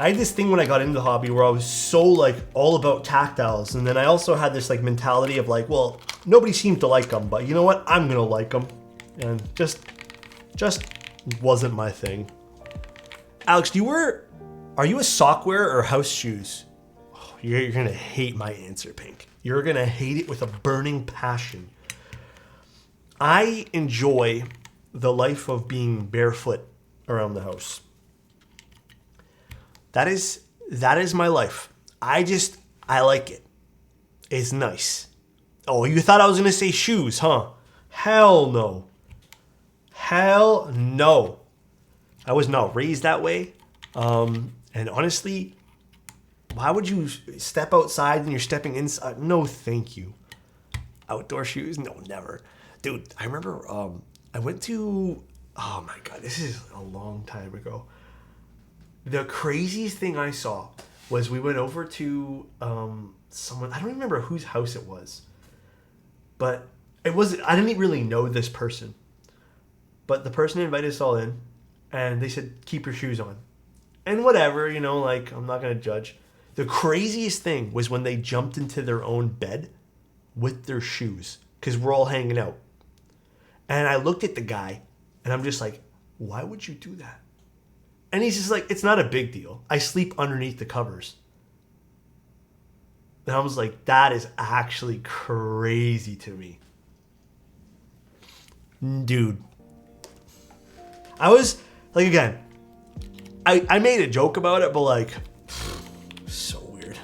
I had this thing when I got into the hobby where I was so like all about tactiles, and then I also had this like mentality of like, well, nobody seemed to like them, but you know what? I'm gonna like them, and just wasn't my thing. Alex, are you a sock wearer or house shoes? Oh, you're gonna hate my answer, Pink. You're gonna hate it with a burning passion. I enjoy the life of being barefoot around the house. That is my life. I like it. It's nice. Oh, you thought I was gonna say shoes, huh? Hell no. Hell no. I was not raised that way. And honestly, why would you step outside and you're stepping inside? No, thank you. Outdoor shoes? No, never. Dude, I remember I went to, oh my God, this is a long time ago. The craziest thing I saw was we went over to someone, I don't remember whose house it was, but I didn't really know this person, but the person invited us all in and they said, keep your shoes on. And whatever, you know, like, I'm not going to judge. The craziest thing was when they jumped into their own bed with their shoes because we're all hanging out. And I looked at the guy and I'm just like, why would you do that? And he's just like, it's not a big deal. I sleep underneath the covers. And I was like, that is actually crazy to me. Dude. I was, like, again, I made a joke about it, but like, so weird.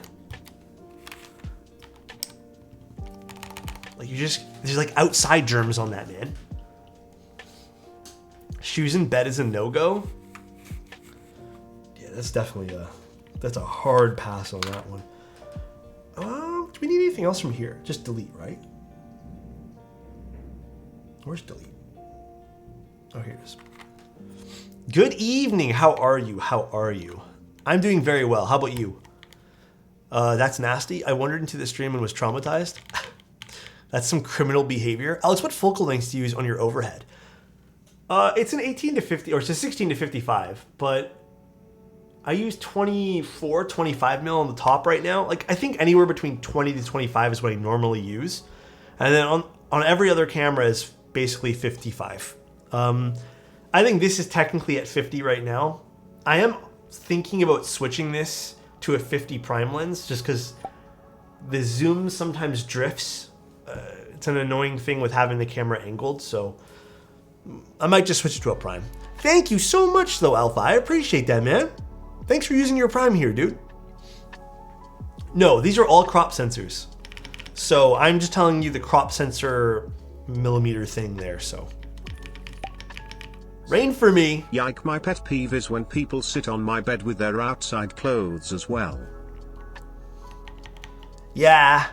Like, there's like outside germs on that, man. Shoes in bed is a no-go. That's definitely That's a hard pass on that one. Do we need anything else from here? Just delete, right? Where's delete? Oh, here it is. Good evening. How are you? How are you? I'm doing very well. How about you? That's nasty. I wandered into the stream and was traumatized. That's some criminal behavior. Alex, what focal lengths do you use on your overhead? It's an 18 to 50, or it's a 16 to 55, but I use 24, 25 mil on the top right now. Like, I think anywhere between 20 to 25 is what I normally use. And then on every other camera is basically 55. I think this is technically at 50 right now. I am thinking about switching this to a 50 prime lens just because the zoom sometimes drifts. It's an annoying thing with having the camera angled, so I might just switch it to a prime. Thank you so much though, Alpha. I appreciate that, man. Thanks for using your prime here, dude. No, these are all crop sensors. So I'm just telling you the crop sensor millimeter thing there, so. Rain for me. Yike, my pet peeve is when people sit on my bed with their outside clothes as well. Yeah.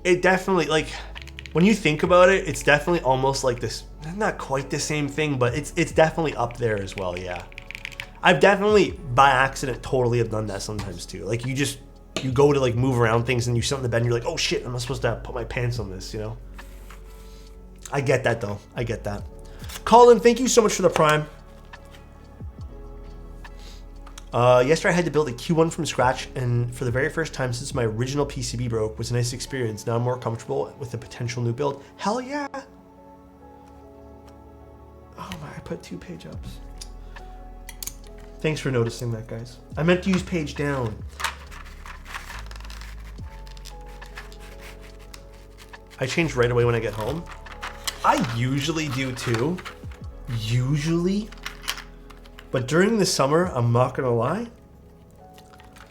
It definitely, like, when you think about it, it's definitely almost like this, not quite the same thing, but it's definitely up there as well, yeah. I've definitely, by accident, totally have done that sometimes too. Like, you go to like move around things and you sit on the bed and you're like, oh shit, I'm not supposed to put my pants on this, you know? I get that though, I get that. Colin, thank you so much for the prime. Yesterday I had to build a Q1 from scratch, and for the very first time since my original PCB broke, was a nice experience. Now I'm more comfortable with the potential new build. Hell yeah! Oh my, I put 2 page ups. Thanks for noticing that, guys. I meant to use page down. I change right away when I get home. I usually do too. Usually. But during the summer, I'm not gonna lie,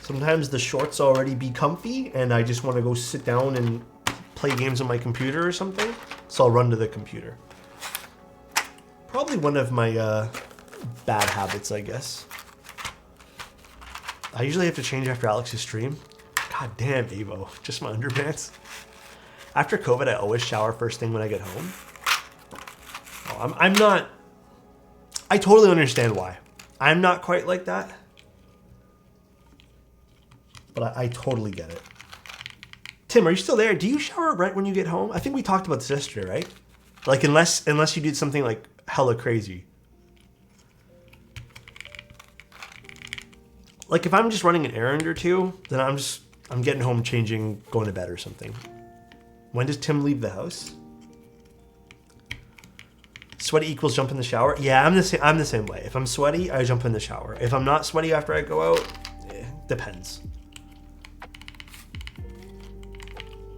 sometimes the shorts already be comfy and I just want to go sit down and play games on my computer or something, so I'll run to the computer. Probably one of my bad habits, I guess. I usually have to change after Alex's stream. God damn, Evo, just my underpants. After COVID, I always shower first thing when I get home. Oh, I'm not, I totally understand why. I'm not quite like that, but I totally get it. Tim, are you still there? Do you shower right when you get home? I think we talked about this yesterday, right? Like, unless you did something like hella crazy. Like, if I'm just running an errand or two, then I'm getting home, changing, going to bed or something. When does Tim leave the house? Sweaty equals jump in the shower. Yeah, I'm the same way. If I'm sweaty, I jump in the shower. If I'm not sweaty after I go out, depends.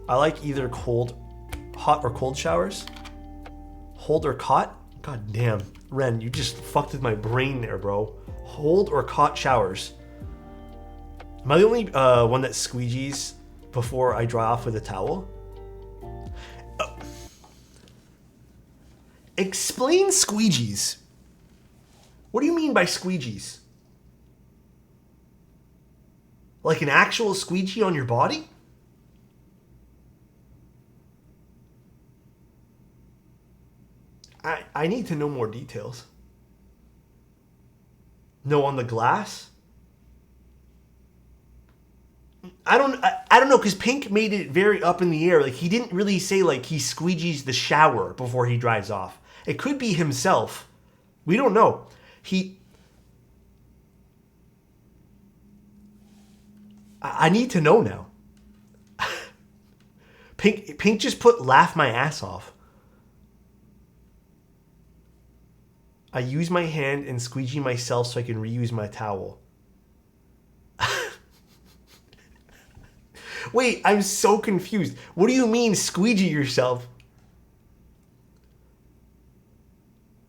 I like either hot or cold showers. Hold or cot? God damn, Ren, you just fucked with my brain there, bro. Hold or cot showers. Am I the only one that squeegees before I dry off with a towel? Explain squeegees. What do you mean by squeegees? Like an actual squeegee on your body? I need to know more details. No, on the glass? I don't know, because Pink made it very up in the air. Like, he didn't really say, like, he squeegees the shower before he drives off. It could be himself. We don't know. I need to know now. Pink just put laugh my ass off. I use my hand and squeegee myself so I can reuse my towel. Wait, I'm so confused. What do you mean squeegee yourself?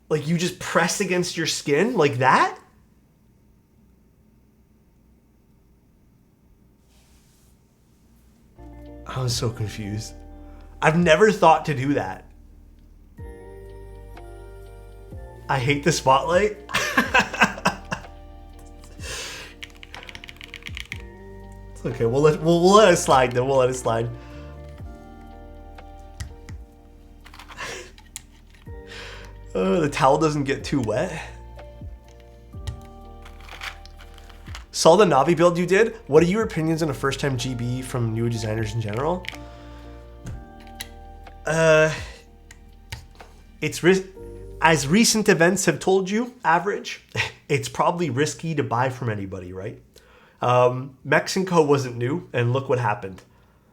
Like, you just press against your skin like that? I'm so confused. I've never thought to do that. I hate the spotlight. Okay, we'll let it slide then. We'll let it slide. The towel doesn't get too wet. Saw the Navi build you did. What are your opinions on a first-time GB from new designers in general? It's as recent events have told you, average. It's probably risky to buy from anybody, right? Mexico wasn't new, and look what happened.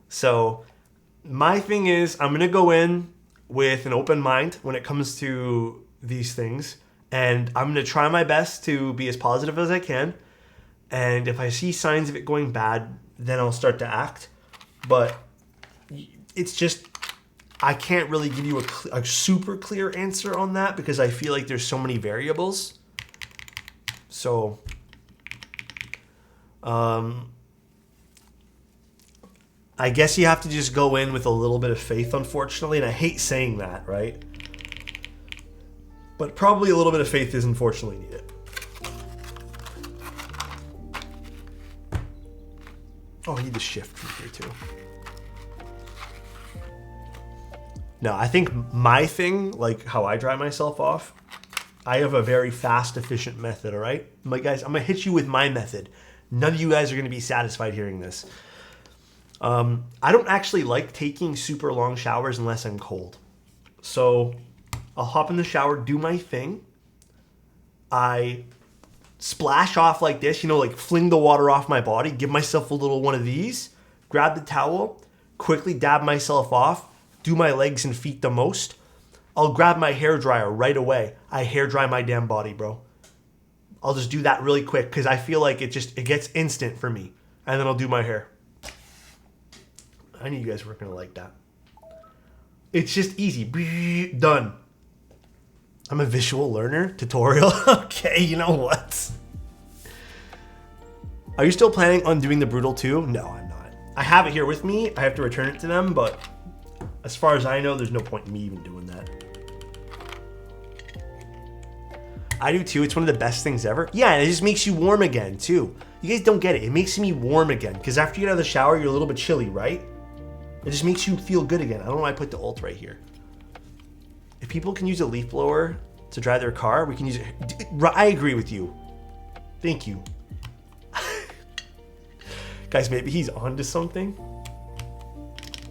So my thing is, I'm gonna go in with an open mind when it comes to these things, and I'm gonna try my best to be as positive as I can. And if I see signs of it going bad, then I'll start to act. But it's just, I can't really give you a super clear answer on that because I feel like there's so many variables. So, I guess you have to just go in with a little bit of faith, unfortunately. And I hate saying that, right? But probably a little bit of faith is unfortunately needed. Oh, I need the shift from here too. No, I think my thing, like how I dry myself off, I have a very fast, efficient method, all right? I'm like, guys, I'm going to hit you with my method. None of you guys are going to be satisfied hearing this. I don't actually like taking super long showers unless I'm cold. So I'll hop in the shower, do my thing. I splash off like this, like fling the water off my body, give myself a little one of these, grab the towel, quickly dab myself off, do my legs and feet the most. I'll grab my hair dryer right away. I hair dry my damn body, bro. I'll just do that really quick because I feel like it gets instant for me. And then I'll do my hair. I knew you guys were going to like that. It's just easy. Done. I'm a visual learner. Tutorial. Okay, you know what? Are you still planning on doing the Brutal 2? No, I'm not. I have it here with me. I have to return it to them, but as far as I know, there's no point in me even doing that. I do too. It's one of the best things ever. Yeah, and it just makes you warm again too. You guys don't get it. It makes me warm again because after you get out of the shower, you're a little bit chilly, right? It just makes you feel good again. I don't know why I put the ult right here. If people can use a leaf blower to dry their car, we can use it. I agree with you. Thank you. Guys, maybe he's onto something.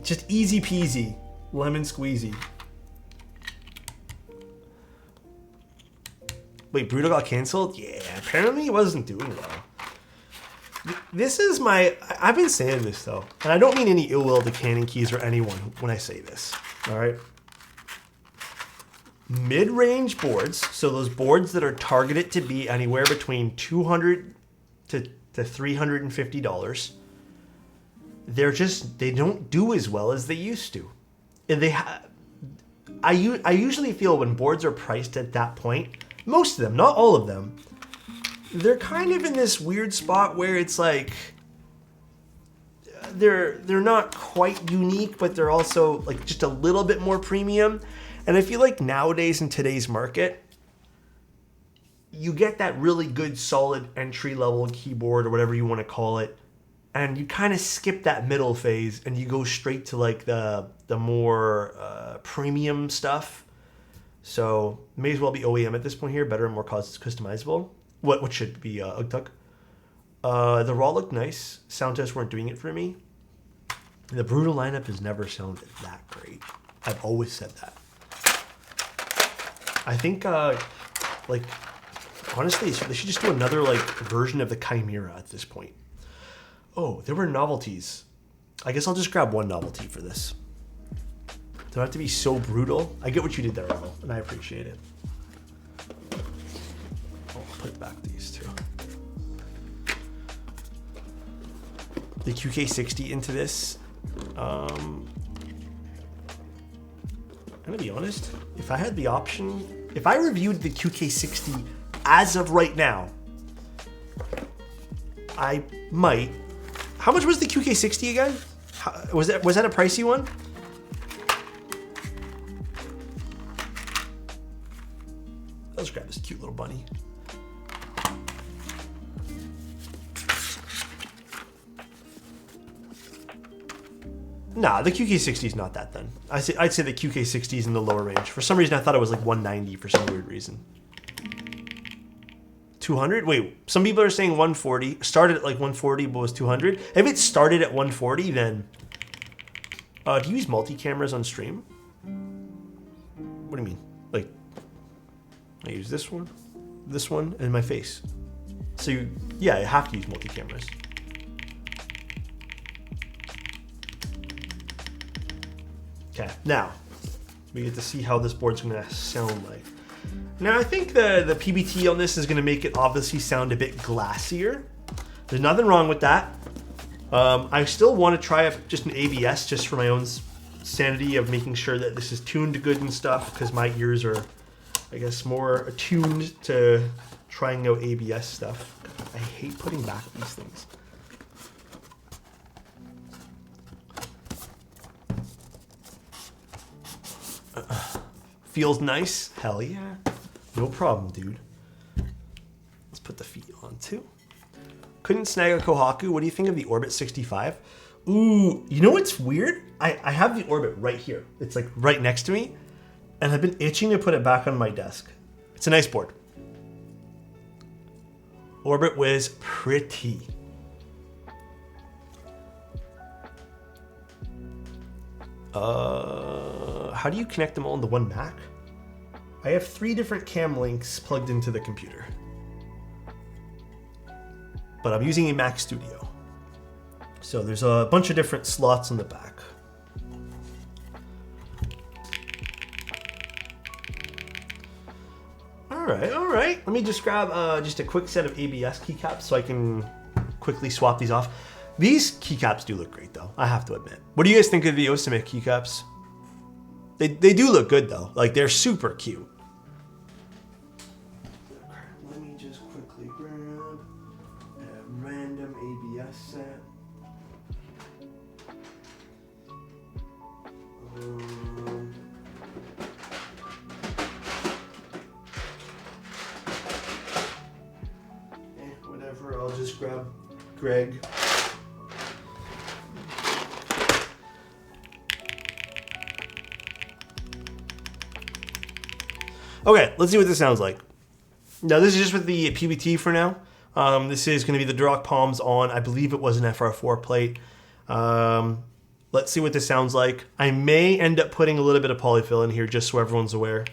Just easy peasy, lemon squeezy. Wait, Brutal got canceled? Yeah, apparently he wasn't doing well. This is I've been saying this though, and I don't mean any ill will to Cannon Keys or anyone when I say this, all right? Mid-range boards, so those boards that are targeted to be anywhere between $200 to $350, they don't do as well as they used to. And I usually feel when boards are priced at that point, most of them, not all of them, they're kind of in this weird spot where it's like they're not quite unique, but they're also like just a little bit more premium. And I feel like nowadays in today's market, you get that really good solid entry level keyboard or whatever you want to call it, and you kind of skip that middle phase and you go straight to like the more premium stuff. So may as well be OEM at this point here, better and more customizable. What should be Ugtug? The Raw looked nice. Sound tests weren't doing it for me. The Brutal lineup has never sounded that great. I've always said that. I think, like, honestly, they should just do another, like, version of the Chimera at this point. Oh, there were novelties. I guess I'll just grab one novelty for this. Don't have to be so brutal. I get what you did there, Earl, and I appreciate it. I'll put back these two. The QK60 into this. I'm gonna be honest. If I had the option, if I reviewed the QK60 as of right now, I might. How much was the QK60 again? Was that a pricey one? Let's grab this cute little bunny. Nah, the QK60 is not that then. I'd say the QK60 is in the lower range. For some reason, I thought it was like 190 for some weird reason. 200? Wait, some people are saying 140. Started at like 140, but was 200. If it started at 140, then... do you use multi-cameras on stream? What do you mean? Like, I use this one, and my face. So, yeah, I have to use multi-cameras. Okay, now, we get to see how this board's gonna sound like. Now, I think the PBT on this is gonna make it obviously sound a bit glassier. There's nothing wrong with that. I still want to try just an ABS just for my own sanity of making sure that this is tuned good and stuff, because my ears are, I guess, more attuned to trying out ABS stuff. I hate putting back these things. Feels nice? Hell yeah. No problem, dude. Let's put the feet on too. Couldn't snag a Kohaku. What do you think of the Orbit 65? Ooh, you know what's weird? I have the Orbit right here. It's like right next to me. And I've been itching to put it back on my desk. It's a nice board. Orbit was pretty. How do you connect them all into one Mac? I have 3 different cam links plugged into the computer. But I'm using a Mac Studio. So there's a bunch of different slots in the back. All right. Let me just grab just a quick set of ABS keycaps so I can quickly swap these off. These keycaps do look great though, I have to admit. What do you guys think of the Osimic keycaps? They do look good though, like they're super cute. Let me just quickly grab a random ABS set. Whatever, I'll just grab Greg. Okay, let's see what this sounds like. Now, this is just with the PBT for now. This is going to be the Duroc Palms on, I believe it was an FR4 plate. Let's see what this sounds like. I may end up putting a little bit of polyfill in here just so everyone's aware.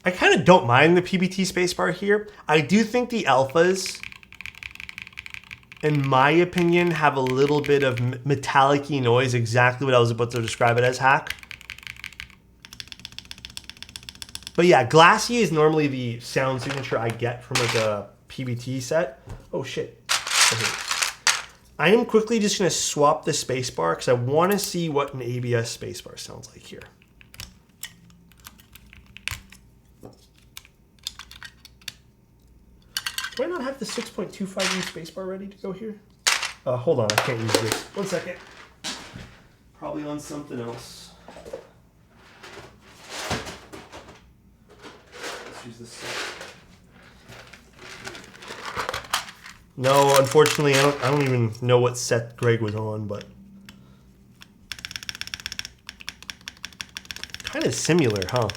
I kind of don't mind the PBT spacebar here. I do think the alphas, in my opinion, have a little bit of metallic-y noise, exactly what I was about to describe it as, Hack. But yeah, glassy is normally the sound signature I get from like a PBT set. Oh shit. Okay. I am quickly just gonna swap the spacebar because I want to see what an ABS spacebar sounds like here. Do I not have the 6.25 inch spacebar ready to go here? Hold on, I can't use this. 1 second. Probably on something else. Let's use this set. No, unfortunately, I don't even know what set Greg was on, but kind of similar, huh?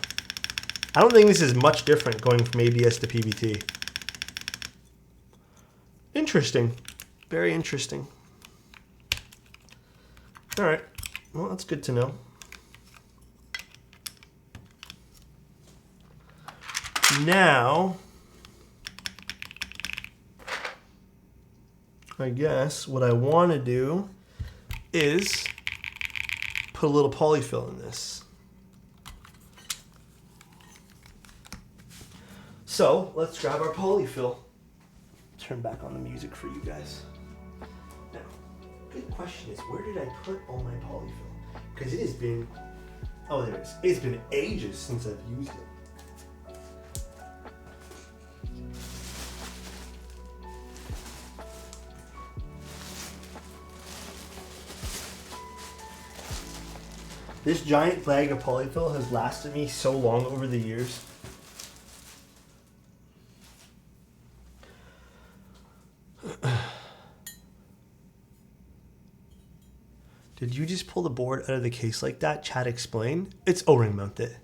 I don't think this is much different going from ABS to PBT. Interesting. Very interesting. All right. Well, that's good to know. Now, I guess what I want to do is put a little polyfill in this. So let's grab our polyfill. Turn back on the music for you guys. Now, good question is, where did I put all my polyfill? Because it has been, oh there it is. It's been ages since I've used it. This giant bag of polyfill has lasted me so long over the years. Did you just pull the board out of the case like that? Chad, explain. It's O-ring mounted.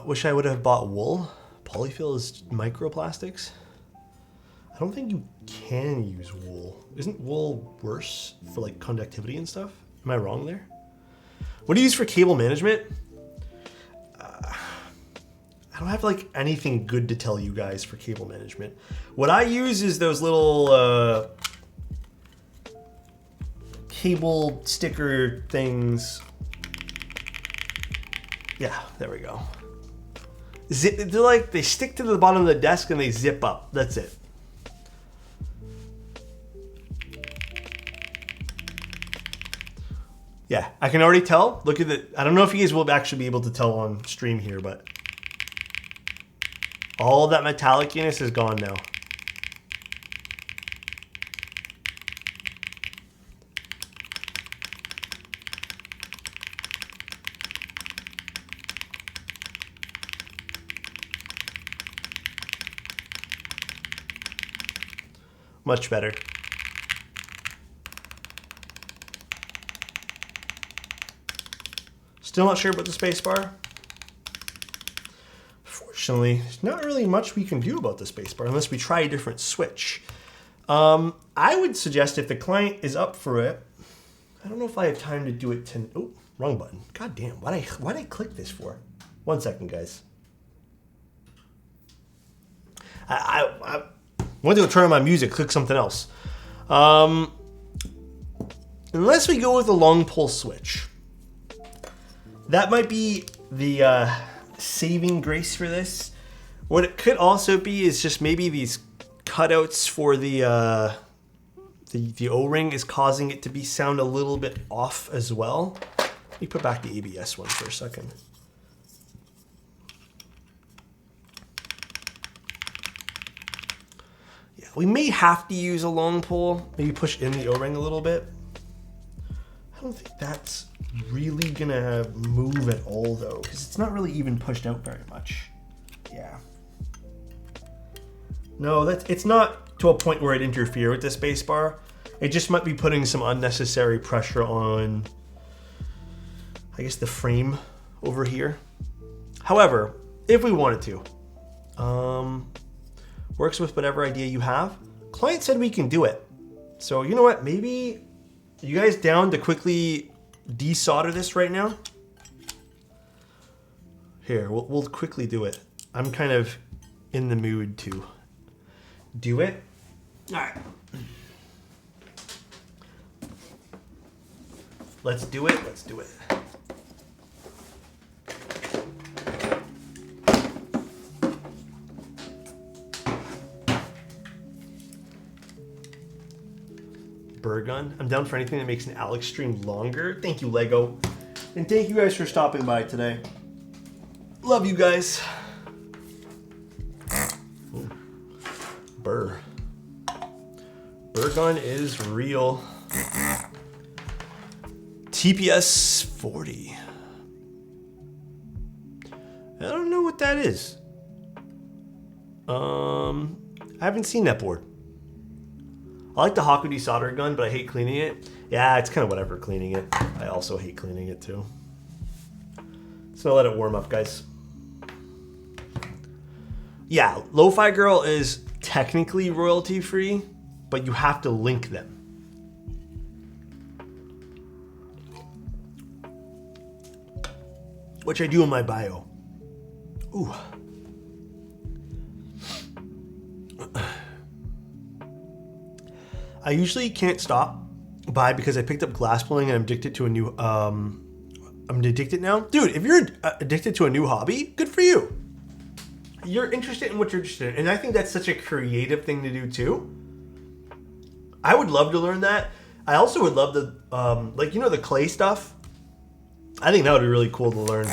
Wish I would have bought wool. Polyfill is microplastics. I don't think you can use wool. Isn't wool worse for like conductivity and stuff? Am I wrong there? What do you use for cable management? I don't have like anything good to tell you guys for cable management. What I use is those little cable sticker things. Yeah, there we go. They're like, they stick to the bottom of the desk and they zip up. That's it. Yeah, I can already tell. Look at the, I don't know if you guys will actually be able to tell on stream here, but all that metalliciness is gone now. Much better. Still not sure about the spacebar. Fortunately, there's not really much we can do about the spacebar unless we try a different switch. I would suggest if the client is up for it, I don't know if I have time to do it oh, wrong button. God damn, why'd I click this for? 1 second, guys. I went to go turn on my music, click something else. Unless we go with a long pull switch. That might be the saving grace for this. What it could also be is just maybe these cutouts for the O-ring is causing it to be sound a little bit off as well. Let me put back the ABS one for a second. Yeah, we may have to use a long pull, maybe push in the O-ring a little bit. I don't think that's really gonna move at all though, because it's not really even pushed out very much. Yeah. No, it's not to a point where it interfere with the space bar. It just might be putting some unnecessary pressure on, I guess, the frame over here. However, if we wanted to, works with whatever idea you have. Client said we can do it. So you know what, maybe you guys down to quickly desolder this right now? Here, we'll quickly do it. I'm kind of in the mood to do it. All right. Let's do it. Let's do it. Burr gun. I'm down for anything that makes an Alex stream longer. Thank you, Lego. And thank you guys for stopping by today. Love you guys. Ooh. Burr. Burr gun is real. TPS 40. I don't know what that is. I haven't seen that board. I like the Haku desolder gun, but I hate cleaning it. Yeah, it's kind of whatever cleaning it. I also hate cleaning it too. So let it warm up, guys. Yeah, Lo-Fi Girl is technically royalty free, but you have to link them. Which I do in my bio. Ooh. I usually can't stop by because I picked up glass blowing and I'm addicted to a new, I'm addicted now. Dude, if you're addicted to a new hobby, good for you. You're interested in what you're interested in. And I think that's such a creative thing to do too. I would love to learn that. I also would love to, like, you know, the clay stuff. I think that would be really cool to learn.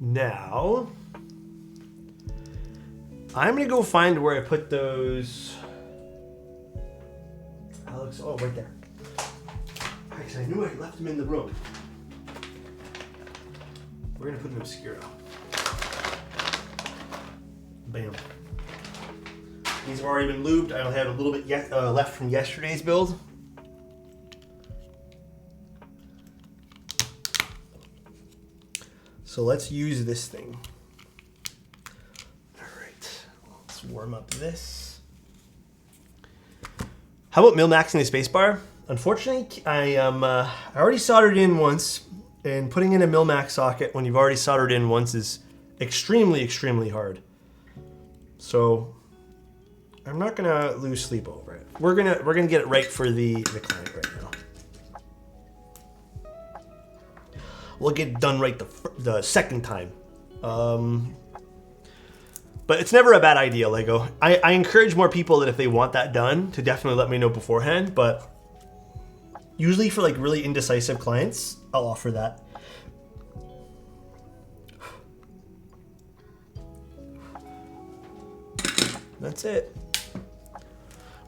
Now, I'm gonna go find where I put those. Alex, oh, right there. Actually, I knew I left them in the room. We're gonna put an Obscuro. Bam. These have already been lubed. I only have a little bit left from yesterday's build. So let's use this thing. All right, let's warm up this. How about mil-maxing the spacebar? Unfortunately, I already soldered in once, and putting in a mil-max socket when you've already soldered in once is extremely, extremely hard. So I'm not gonna lose sleep over it. We're gonna get it right for the client right now. We'll get it done right the second time. But it's never a bad idea, Lego. I encourage more people that if they want that done to definitely let me know beforehand, but usually for like really indecisive clients, I'll offer that. That's it.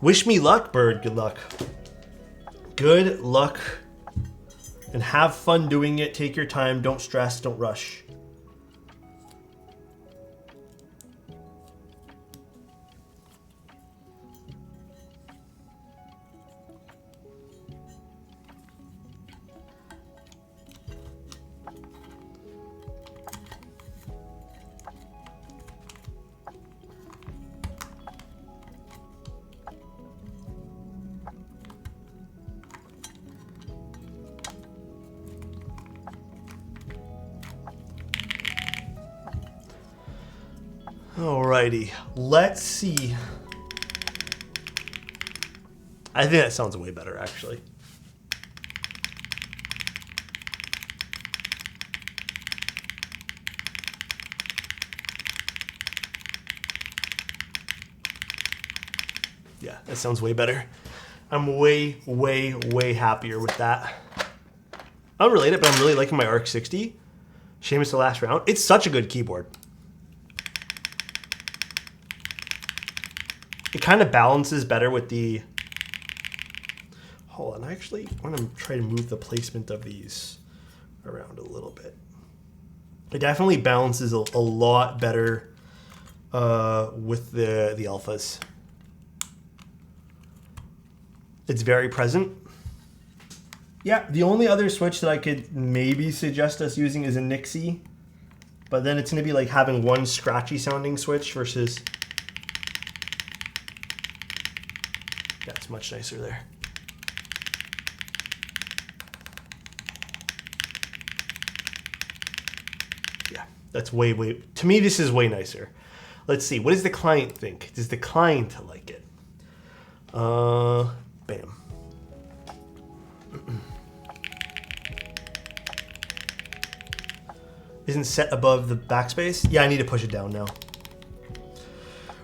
Wish me luck, Bird. Good luck. Good luck. And have fun doing it. Take your time. Don't stress. Don't rush. Alrighty, let's see. I think that sounds way better, actually. Yeah, that sounds way better. I'm way, way, way happier with that. Unrelated, but I'm really liking my ARC 60. Seamus the last round. It's such a good keyboard. It kind of balances better with the... Hold on, I actually want to try to move the placement of these around a little bit. It definitely balances a lot better with the alphas. It's very present. Yeah, the only other switch that I could maybe suggest us using is a Nixie, but then it's going to be like having one scratchy sounding switch versus... Yeah, it's much nicer there. Yeah, that's way, way... To me, this is way nicer. Let's see. What does the client think? Does the client like it? Bam. Isn't set above the backspace? Yeah, I need to push it down now.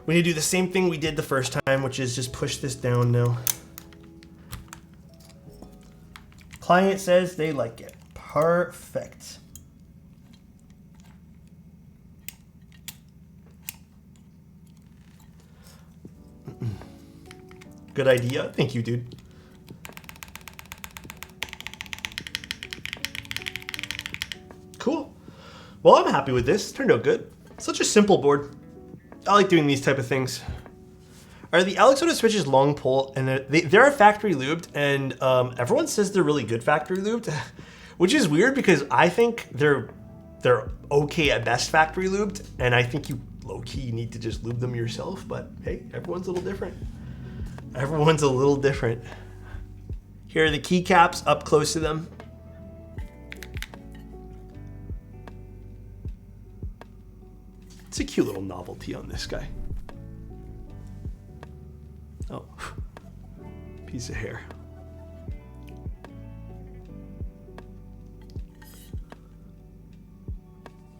We need to do the same thing we did the first time, which is just push this down now. Client says they like it. Perfect. Good idea. Thank you, dude. Cool. Well, I'm happy with this. Turned out good. Such a simple board. I like doing these type of things. Are the Alex Soda switches long pull? And they're factory lubed, and everyone says they're really good factory lubed, which is weird because I think they're okay at best factory lubed, and I think you low-key need to just lube them yourself. But hey, everyone's a little different. Everyone's a little different. Here are the keycaps up close to them. It's a cute little novelty on this guy. Oh, piece of hair.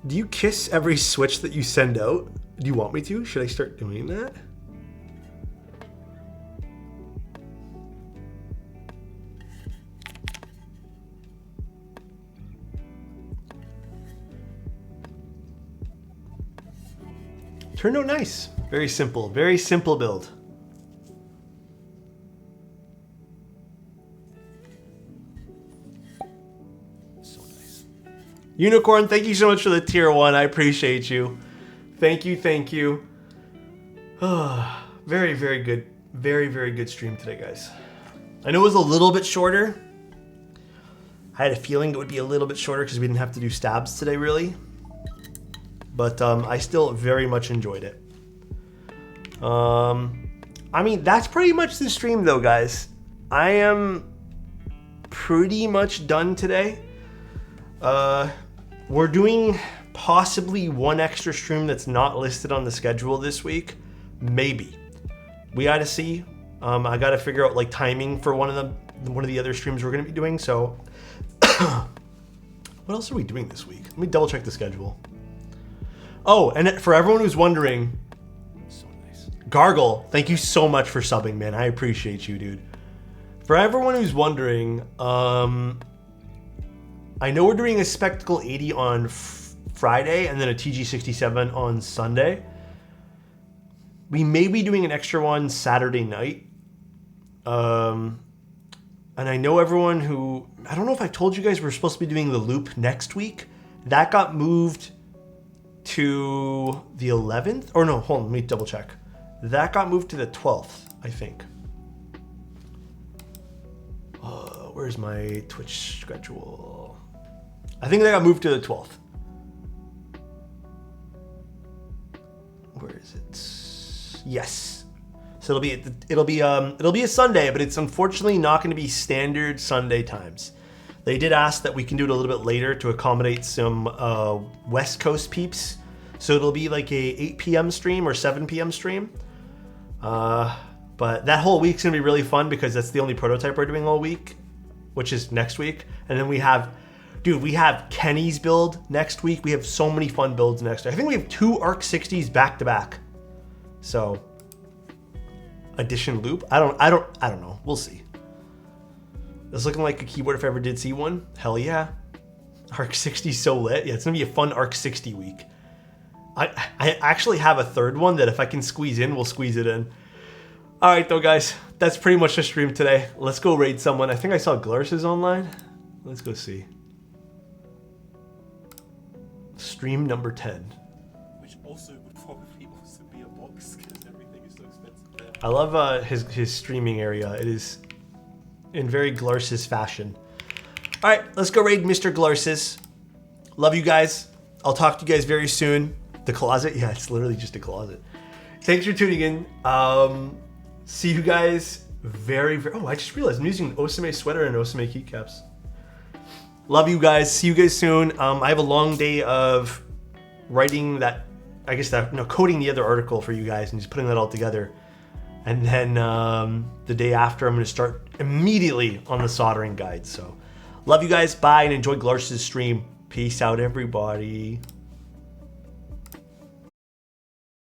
Do you kiss every switch that you send out? Do you want me to? Should I start doing that? turned out nice. Very simple build. So nice. Unicorn, thank you so much for the tier 1. I appreciate you. Thank you, thank you. Very, very good. Very, very good stream today, guys. I know it was a little bit shorter. I had a feeling it would be a little bit shorter because we didn't have to do stabs today, really. But I still very much enjoyed it. I mean, that's pretty much the stream, though, guys. I am pretty much done today. We're doing possibly one extra stream that's not listed on the schedule this week. Maybe. We gotta see. I gotta figure out like timing for one of the other streams we're gonna be doing. So, what else are we doing this week? Let me double check the schedule. Oh, and for everyone who's wondering, so nice. Gargle, thank you so much for subbing, man. I appreciate you, dude. For everyone who's wondering, I know we're doing a Spectacle 80 on Friday and then a TG67 on Sunday. We may be doing an extra one Saturday night. And I know everyone who... I don't know if I told you guys we're supposed to be doing the loop next week. That got moved to the 11th. Or no, hold on, let me double check. That got moved to the 12th, I think. Where's my Twitch schedule? I think that got moved to the 12th. Where is it? Yes. So it'll be a Sunday, but it's unfortunately not going to be standard Sunday times. They did ask that we can do it a little bit later to accommodate some West Coast peeps. So it'll be like a 8 p.m. stream or 7 p.m. stream. But that whole week's going to be really fun because that's the only prototype we're doing all week, which is next week. And then we have Kenny's build next week. We have so many fun builds next week. I think we have 2 Arc 60s back to back. So Edition loop. I don't know. We'll see. It's looking like a keyboard if I ever did see one. Hell yeah. Arc 60 so lit. Yeah, it's gonna be a fun Arc 60 week. I actually have a third one that if I can squeeze in, we'll squeeze it in. All right, though, guys. That's pretty much the stream today. Let's go raid someone. I think I saw Glurses online. Let's go see. Stream number 10. Which also would probably also be a box because everything is so expensive there. I love his streaming area. It is in very Glurses fashion. All right, let's go raid Mr. Glurses. Love you guys. I'll talk to you guys very soon. The closet? Yeah, it's literally just a closet. Thanks for tuning in. See you guys very... Oh, I just realized I'm using an Osame sweater and Osame keycaps. Love you guys. See you guys soon. I have a long day of writing that... coding the other article for you guys and just putting that all together. And then the day after, I'm going to start immediately on the soldering guide. So, love you guys. Bye, and enjoy Glurses' stream. Peace out, everybody.